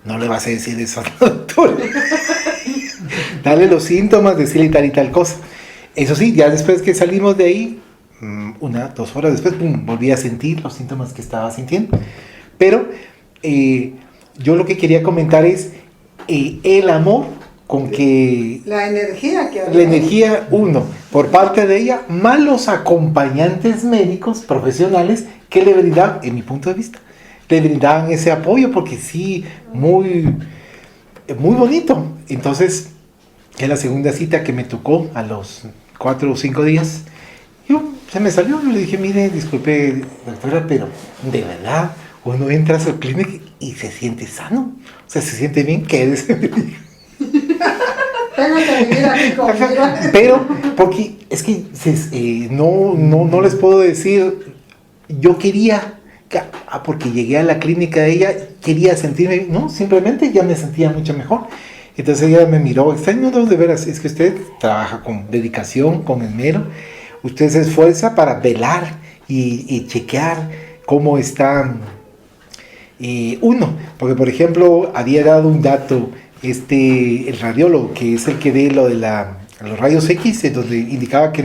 No le vas a decir eso al doctor. Dale los síntomas, decirle tal y tal cosa. Eso sí, ya después que salimos de ahí, 2 horas después, volví a sentir los síntomas que estaba sintiendo. Pero yo lo que quería comentar es el amor con que... La energía que había. La energía, por parte de ella, más los acompañantes médicos profesionales que le brindaban, en mi punto de vista, le brindaban ese apoyo, porque sí, muy bonito. Entonces, en la segunda cita que me tocó a los 4 o 5 días, se me salió, yo le dije, mire, disculpe, doctora, pero de verdad, uno entra a su clínica y se siente sano, o sea, se siente bien, quédese. Tengo que vivir aquí conmigo. Pero, porque es que no les puedo decir, yo quería, porque llegué a la clínica de ella, quería sentirme, no, simplemente ya me sentía mucho mejor. Entonces ella me miró, extraño, de veras, es que usted trabaja con dedicación, con esmero, usted se esfuerza para velar y chequear cómo está uno, porque por ejemplo había dado un dato, el radiólogo, que es el que ve lo de los rayos X, donde indicaba que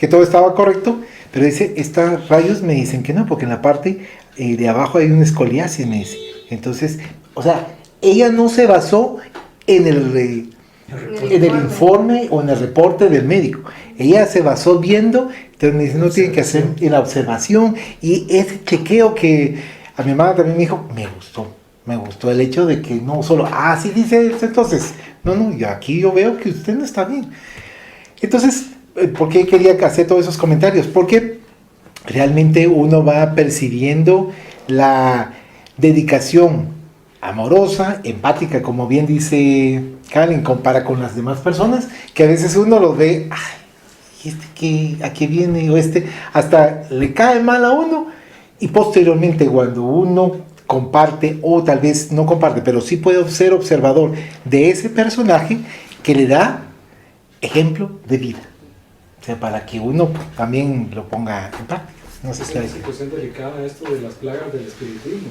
todo estaba correcto, pero dice, estos rayos me dicen que no, porque en la parte de abajo hay una escoliasis, me dice. Entonces, o sea, ella no se basó en el informe o en el reporte del médico. Ella se basó viendo, entonces me dice, no tiene que hacer en la observación, y ese chequeo que a mi mamá también me dijo, me gustó el hecho de que no solo, sí dice esto, entonces, no, y aquí yo veo que usted no está bien. Entonces, ¿por qué quería hacer todos esos comentarios? Porque realmente uno va percibiendo la dedicación amorosa, empática, como bien dice Karen, compara con las demás personas, que a veces uno los ve, ¿a qué viene? O hasta le cae mal a uno, y posteriormente cuando uno comparte, o tal vez no comparte, pero sí puede ser observador de ese personaje, que le da ejemplo de vida, o sea, para que uno también lo ponga en práctica. No sé si es una situación delicada esto de las plagas del espiritismo,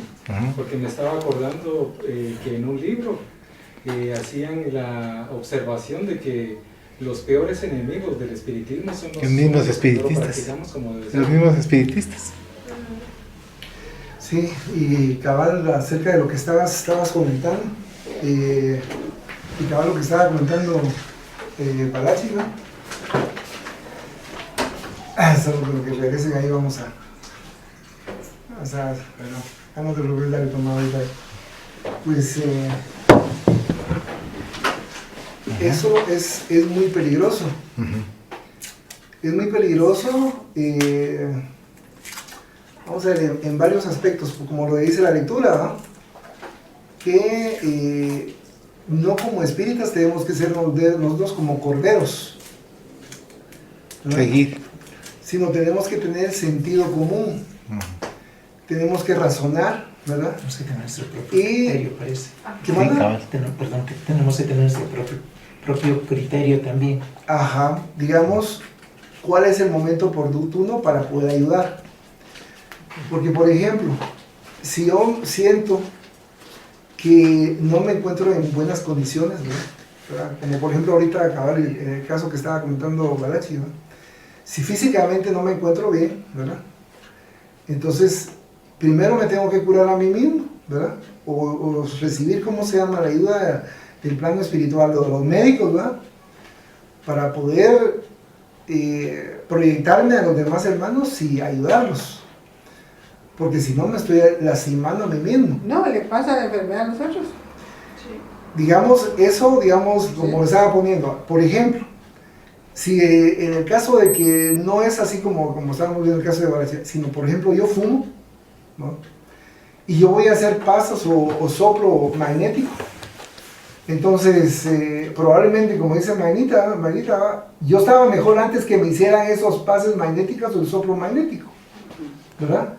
porque me estaba acordando que en un libro hacían la observación de que los peores enemigos del espiritismo son los mismos espiritistas. Los mismos espiritistas. Sí, y cabal, acerca de lo que estabas comentando, y cabal lo que estaba comentando Palachi, ¿no? Solo con lo que regresen ahí vamos a pero no te preocupes, dale tomado ahorita. Pues eso es muy peligroso. Es muy peligroso, vamos a ver, en varios aspectos, como lo dice la lectura, ¿no? Que no como espíritas tenemos que ser nosotros como corderos, ¿no? Seguir. Sino tenemos que tener sentido común, tenemos que razonar, ¿verdad? Tenemos que tener nuestro propio criterio, parece. ¿Qué manda? Tenemos que tener nuestro propio criterio también. Ajá, digamos, ¿cuál es el momento oportuno para poder ayudar? Porque, por ejemplo, si yo siento que no me encuentro en buenas condiciones, ¿verdad? Como por ejemplo ahorita acabar el caso que estaba comentando Balachi, ¿no? Si físicamente no me encuentro bien, ¿verdad? Entonces, primero me tengo que curar a mí mismo, ¿verdad? O recibir, ¿cómo se llama?, la ayuda del plano espiritual o de los médicos, ¿verdad? Para poder proyectarme a los demás hermanos y ayudarlos. Porque si no me estoy lastimando a mí mismo. No, le pasa la enfermedad a los otros. digamos, eso, digamos, como lo estaba poniendo, por ejemplo, si en el caso de que no es así como estábamos viendo el caso de Valencia, sino, por ejemplo, yo fumo, ¿no? Y yo voy a hacer pasos o soplo magnético, entonces, probablemente, como dice Magnita, yo estaba mejor antes que me hicieran esos pases magnéticos o el soplo magnético, ¿verdad?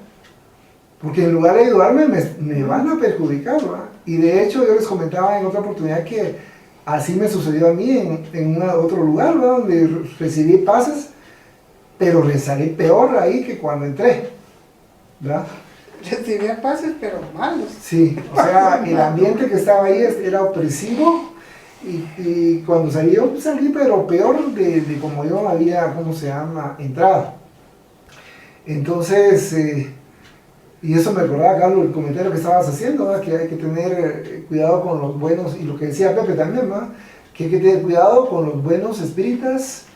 Porque en lugar de ayudarme, me van a perjudicar, ¿verdad? Y de hecho, yo les comentaba en otra oportunidad que así me sucedió a mí en otro lugar, ¿verdad? Donde recibí pases, pero rezaré peor ahí que cuando entré, ¿verdad? Recibía pases, pero malos. Sí, o sea, el ambiente que estaba ahí era opresivo y cuando salí, yo salí, pero peor de como yo había, ¿cómo se llama?, entrado. Entonces, y eso me acordaba, Carlos, el comentario que estabas haciendo, ¿verdad? Que hay que tener cuidado con los buenos, y lo que decía Pepe también, ¿verdad? Que hay que tener cuidado con los buenos espíritas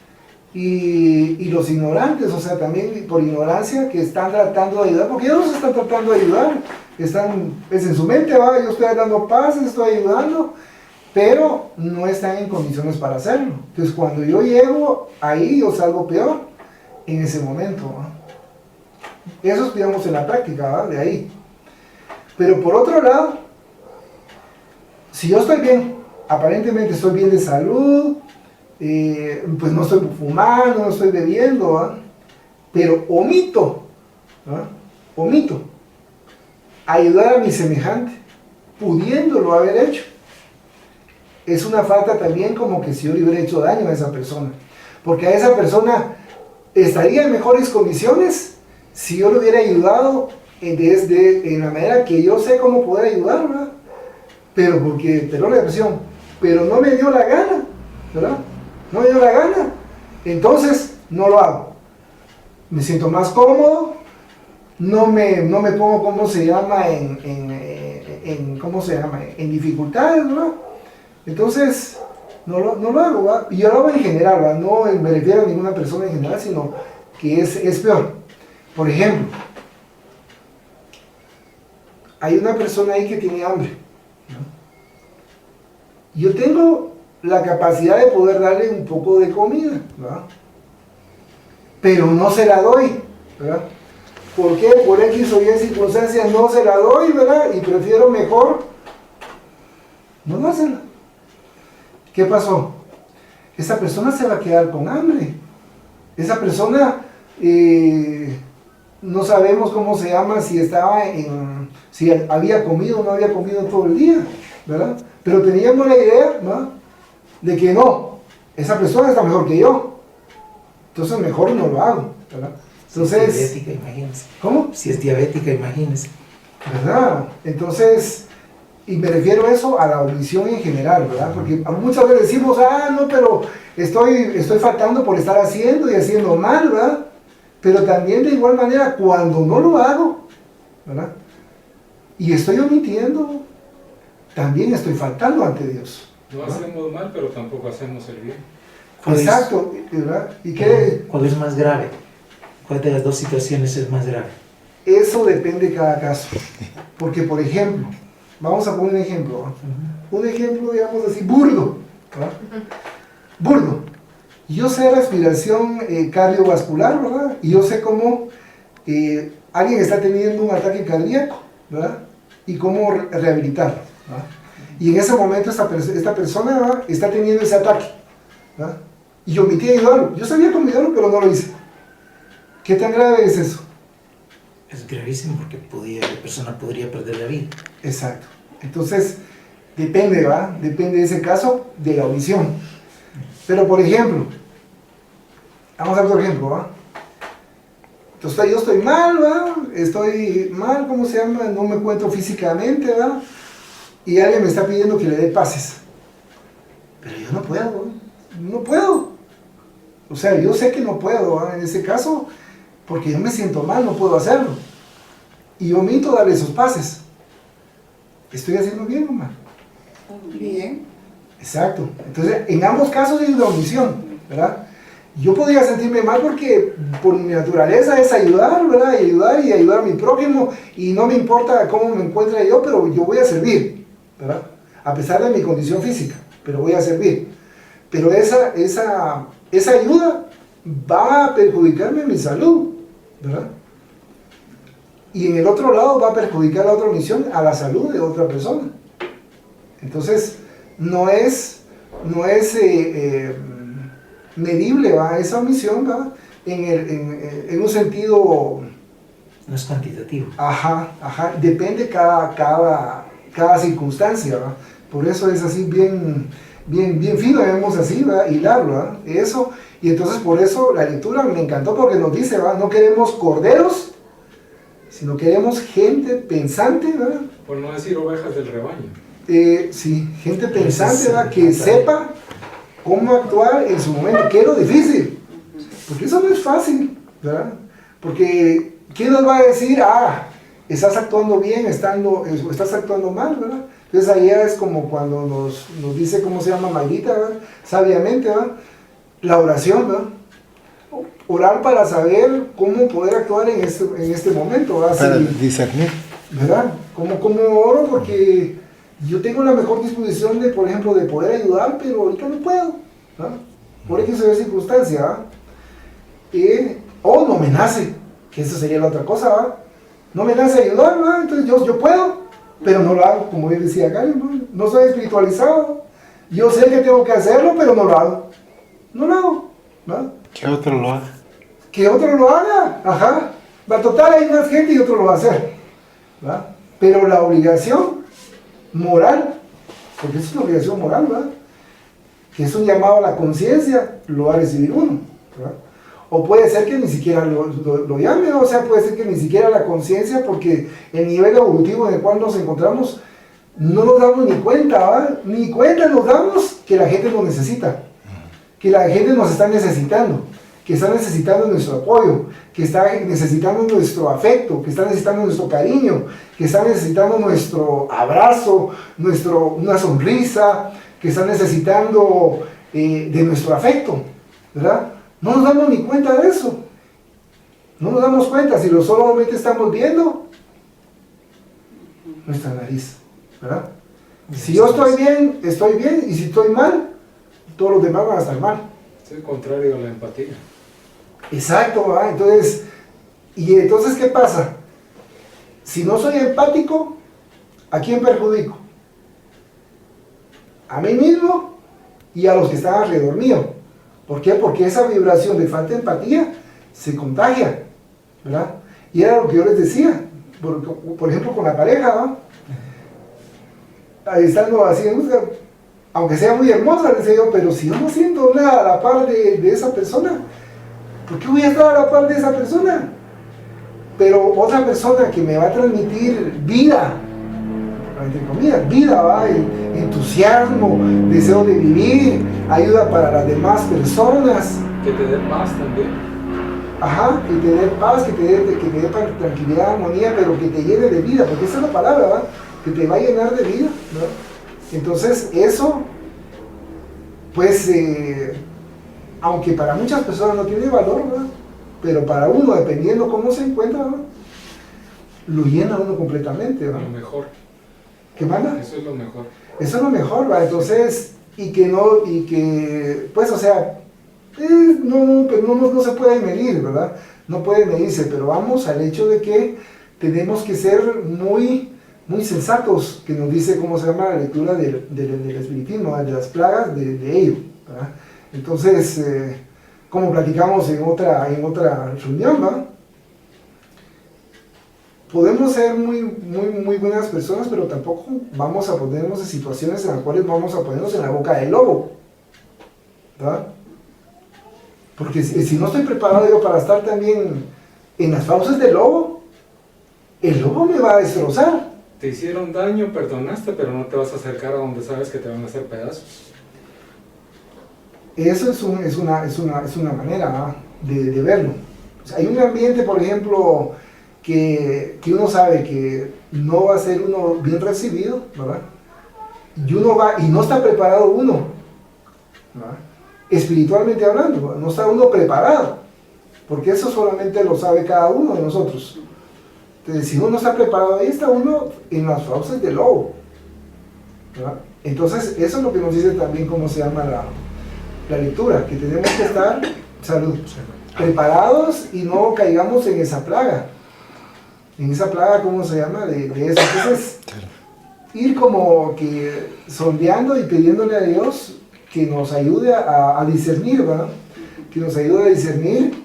y los ignorantes, o sea, también por ignorancia que están tratando de ayudar, porque ellos no se están tratando de ayudar, están, es en su mente, ¿va? Yo estoy dando pases, estoy ayudando, pero no están en condiciones para hacerlo. Entonces, cuando yo llego ahí, yo salgo peor en ese momento, ¿va? Eso es, digamos, en la práctica, ¿va? De ahí. Pero por otro lado, si yo estoy bien, aparentemente estoy bien de salud, pues no estoy fumando, no estoy bebiendo, ¿va? Pero omito ayudar a mi semejante, pudiéndolo haber hecho. Es una falta también como que si yo le hubiera hecho daño a esa persona, porque a esa persona estaría en mejores condiciones si yo le hubiera ayudado en la manera que yo sé cómo poder ayudar, ¿verdad? Pero porque, perdón la expresión, pero no me dio la gana, ¿verdad? No me dio la gana, entonces no lo hago. Me siento más cómodo, no me pongo, ¿cómo se llama? ¿Cómo se llama? En dificultades, ¿verdad? Entonces, no lo hago, ¿verdad? Y yo lo hago en general, ¿verdad? No me refiero a ninguna persona en general, sino que es peor. Por ejemplo, hay una persona ahí que tiene hambre, ¿no? Yo tengo la capacidad de poder darle un poco de comida, ¿verdad? Pero no se la doy, ¿verdad? ¿Por qué? Por X o Y circunstancias no se la doy, ¿verdad? Y prefiero mejor no dársela. ¿Qué pasó? Esa persona se va a quedar con hambre. Esa persona, no sabemos cómo se llama, si había comido o no había comido todo el día, ¿verdad? Pero teníamos la idea, ¿no?, de que no, esa persona está mejor que yo, entonces mejor no lo hago, ¿verdad? Entonces, si es diabética, imagínense. ¿Cómo? Si es diabética, imagínense. ¿Verdad? Entonces, y me refiero a eso, a la omisión en general, ¿verdad? Porque muchas veces decimos, no, pero estoy faltando por estar haciendo y haciendo mal, ¿verdad? Pero también de igual manera, cuando no lo hago, ¿verdad? Y estoy omitiendo, también estoy faltando ante Dios. No hacemos mal, pero tampoco hacemos el bien. Exacto, ¿verdad? ¿Y ¿Cuál es más grave? ¿Cuál de las dos situaciones es más grave? Eso depende de cada caso. Porque, por ejemplo, vamos a poner un ejemplo, ¿no? Un ejemplo, digamos así, burdo, ¿verdad? Burdo. Yo sé respiración cardiovascular, ¿verdad? Y yo sé cómo alguien está teniendo un ataque cardíaco, ¿verdad? Y cómo rehabilitarlo, ¿verdad? Y en ese momento esta persona, ¿verdad?, está teniendo ese ataque, ¿verdad? Y yo omití ayudarlo. Yo sabía cómo ayudarlo, pero no lo hice. ¿Qué tan grave es eso? Es gravísimo porque la persona podría perder la vida. Exacto. Entonces, depende, ¿va? Depende de ese caso, de la omisión. Pero, por ejemplo, vamos a ver otro ejemplo, ¿va? Entonces, yo estoy mal, ¿va? Estoy mal, ¿cómo se llama? No me encuentro físicamente, ¿va? Y alguien me está pidiendo que le dé pases. Pero yo no puedo, ¿va? No puedo. O sea, yo sé que no puedo, ¿va? En ese caso, porque yo me siento mal, no puedo hacerlo. Y omito darle esos pases. ¿Estoy haciendo bien o mal? Bien. Exacto. Entonces, en ambos casos hay una omisión, ¿verdad? Yo podría sentirme mal porque por mi naturaleza es ayudar, ¿verdad? Y ayudar a mi prójimo, y no me importa cómo me encuentre yo, pero yo voy a servir, ¿verdad? a pesar de mi condición física, pero voy a servir. Pero esa ayuda va a perjudicarme mi salud, ¿verdad? Y en el otro lado va a perjudicar la otra misión a la salud de otra persona. Entonces, no es medible, ¿va? Esa misión, ¿va? En un sentido... No es cuantitativo. Ajá, depende cada circunstancia, ¿va? Por eso es así bien fino, debemos así, ¿va? Hilarlo, ¿va? Eso, y entonces por eso la lectura me encantó porque nos dice, ¿va? No queremos corderos, sino queremos gente pensante, ¿verdad? Por no decir ovejas del rebaño. Sí, gente pensante, ¿verdad? Que sepa cómo actuar en su momento, que es lo difícil, porque eso no es fácil, ¿verdad? Porque ¿quién nos va a decir, estás actuando bien, estás actuando mal, ¿verdad? Entonces ahí es como cuando nos dice, ¿cómo se llama? Maldita, ¿verdad? Sabiamente, ¿verdad? La oración, ¿verdad? Orar para saber cómo poder actuar en este momento, ¿verdad? Para discernir. ¿Verdad? ¿Cómo oro? Porque yo tengo la mejor disposición de, por ejemplo, de poder ayudar, pero ahorita no puedo, ¿verdad? Por X o Y circunstancia, ¿verdad? O no me nace, que eso sería la otra cosa, ¿verdad? No me nace ayudar, ¿verdad? Entonces yo puedo, pero no lo hago, como yo decía acá, no soy espiritualizado, yo sé que tengo que hacerlo, pero no lo hago, ¿verdad? Que otro lo haga. Que otro lo haga, ajá. Va, total, hay más gente y otro lo va a hacer, ¿verdad? Pero la obligación moral, porque es una obligación moral, ¿verdad? Que es un llamado a la conciencia, lo va a recibir uno, ¿verdad? O puede ser que ni siquiera lo llame, o sea, puede ser que ni siquiera la conciencia, porque el nivel evolutivo en el cual nos encontramos, no nos damos ni cuenta, ¿verdad? Ni cuenta nos damos que la gente nos necesita, que la gente nos está necesitando, que está necesitando nuestro apoyo, que está necesitando nuestro afecto, que está necesitando nuestro cariño, que está necesitando nuestro abrazo, una sonrisa, que está necesitando de nuestro afecto, ¿verdad? No nos damos ni cuenta de eso. No nos damos cuenta si solamente estamos viendo nuestra nariz, ¿verdad? Si yo estoy bien, y si estoy mal, todos los demás van a estar mal. Es el contrario a la empatía. Exacto, ¿verdad? Entonces, ¿qué pasa? Si no soy empático, ¿a quién perjudico? A mí mismo y a los que están alrededor mío. ¿Por qué? Porque esa vibración de falta de empatía se contagia, ¿verdad? Y era lo que yo les decía, por ejemplo, con la pareja, ¿no? Ahí estando así, aunque sea muy hermosa, les digo, pero si yo no siento nada a la par de esa persona, ¿por qué voy a estar a la par de esa persona? Pero otra persona que me va a transmitir vida, entre comillas, vida, ¿va? Entusiasmo, deseo de vivir, ayuda para las demás personas. Que te dé paz también. Ajá, que te dé paz, que te dé tranquilidad, armonía, pero que te llene de vida, porque esa es la palabra, ¿va? Que te va a llenar de vida, ¿no? Entonces eso, pues, aunque para muchas personas no tiene valor, ¿verdad? Pero para uno, dependiendo cómo se encuentra, ¿verdad? Lo llena uno completamente, ¿verdad? Lo mejor. ¿Qué manda? Eso es lo mejor. Eso es lo mejor, ¿verdad? Entonces, pues, o sea, no se puede medir, ¿verdad? No puede medirse, pero vamos al hecho de que tenemos que ser muy, muy sensatos, que nos dice cómo se llama la lectura del espiritismo, de las plagas de ello, ¿verdad? Entonces, como platicamos en otra reunión, ¿verdad? Podemos ser muy, muy, muy buenas personas, pero tampoco vamos a ponernos en situaciones en las cuales vamos a ponernos en la boca del lobo, ¿verdad? Porque si no estoy preparado yo para estar también en las fauces del lobo, el lobo me va a destrozar. Te hicieron daño, perdonaste, pero no te vas a acercar a donde sabes que te van a hacer pedazos. Eso es una manera, ¿verdad? de verlo. O sea, hay un ambiente, por ejemplo, que uno sabe que no va a ser uno bien recibido, ¿verdad? Y no está preparado uno, ¿verdad? Espiritualmente hablando, ¿verdad? No está uno preparado, porque eso solamente lo sabe cada uno de nosotros. Entonces, si uno no está preparado, ahí está uno en las fauces del lobo, ¿verdad? Entonces, eso es lo que nos dice también cómo se llama la lectura, que tenemos que estar, salud, preparados y no caigamos en esa plaga. En esa plaga, ¿cómo se llama? De eso. Entonces, ir como que sondeando y pidiéndole a Dios que nos ayude a discernir, ¿verdad? Que nos ayude a discernir,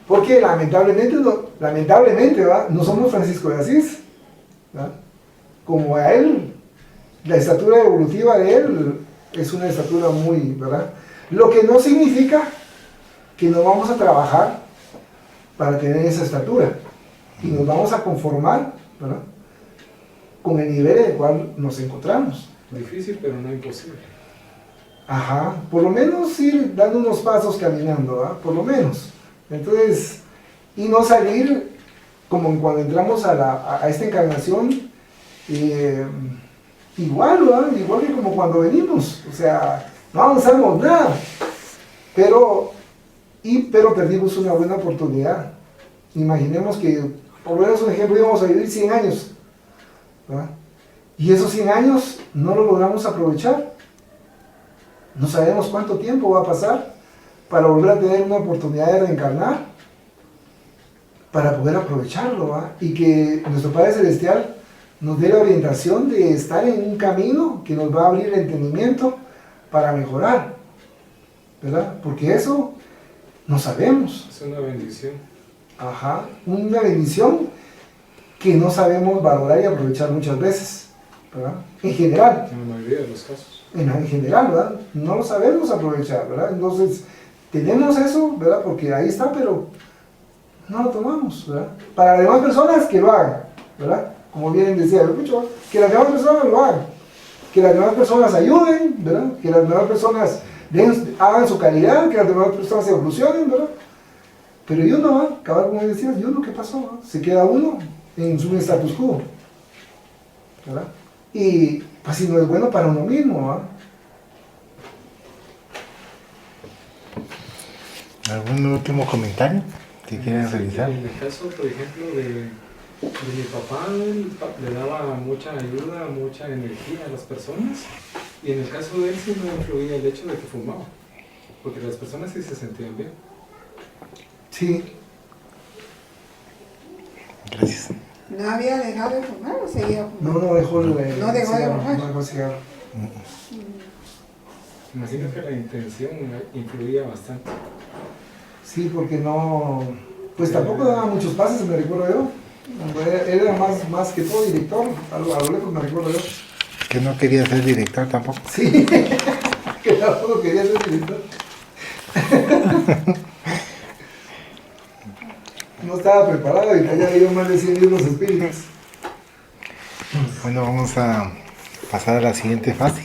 porque lamentablemente, ¿verdad? No somos Francisco de Asís, ¿verdad? Como a él, la estatura evolutiva de él es una estatura muy, ¿verdad? Lo que no significa que no vamos a trabajar para tener esa estatura y nos vamos a conformar, ¿verdad? Con el nivel en el cual nos encontramos. Difícil, pero no imposible. Ajá, por lo menos ir dando unos pasos caminando, ¿verdad? Por lo menos. Entonces, y no salir como cuando entramos a esta encarnación, igual, ¿verdad? Igual que como cuando venimos, o sea, no avanzamos nada, pero perdimos una buena oportunidad. Imaginemos que, por lo menos un ejemplo, íbamos a vivir 100 años, ¿verdad? Y esos 100 años no lo logramos aprovechar. No sabemos cuánto tiempo va a pasar para volver a tener una oportunidad de reencarnar, para poder aprovecharlo, ¿verdad? Y que nuestro Padre Celestial nos dé la orientación de estar en un camino que nos va a abrir el entendimiento para mejorar, ¿verdad? Porque eso no sabemos. Es una bendición. Ajá, una bendición que no sabemos valorar y aprovechar muchas veces, ¿verdad? En general. En la mayoría de los casos. En general, ¿verdad? No lo sabemos aprovechar, ¿verdad? Entonces, tenemos eso, ¿verdad? Porque ahí está, pero no lo tomamos, ¿verdad? Para las demás personas, que lo hagan, ¿verdad? Como bien decía, escucho, que las demás personas lo hagan, que las demás personas ayuden, ¿verdad? Que las demás personas hagan su calidad, que las demás personas se evolucionen, ¿verdad? Pero y uno, ¿verdad? Acabar como decías, ¿y uno qué pasó? ¿Verdad? Se queda uno en su status quo, ¿verdad? Y pues si no es bueno para uno mismo, ¿verdad? ¿Algún último comentario que quieran realizar? En el caso, por ejemplo, de mi papá, él le daba mucha ayuda, mucha energía a las personas, y en el caso de él sí no influía el hecho de que fumaba, porque las personas sí se sentían bien. Sí. Gracias. ¿No había dejado de fumar o seguía fumando? No dejó el No dejó de cigarro, fumar. no dejó el cigarro. Imagino que la intención influía bastante. Sí, porque no, pues tampoco daba muchos pases, me recuerdo yo. Él era más que todo director, a lo lejos me recuerdo yo. Que no quería ser director tampoco. Sí, que tampoco quería ser director. No estaba preparado y había leído más de 100 libros espíritus. Bueno, vamos a pasar a la siguiente fase.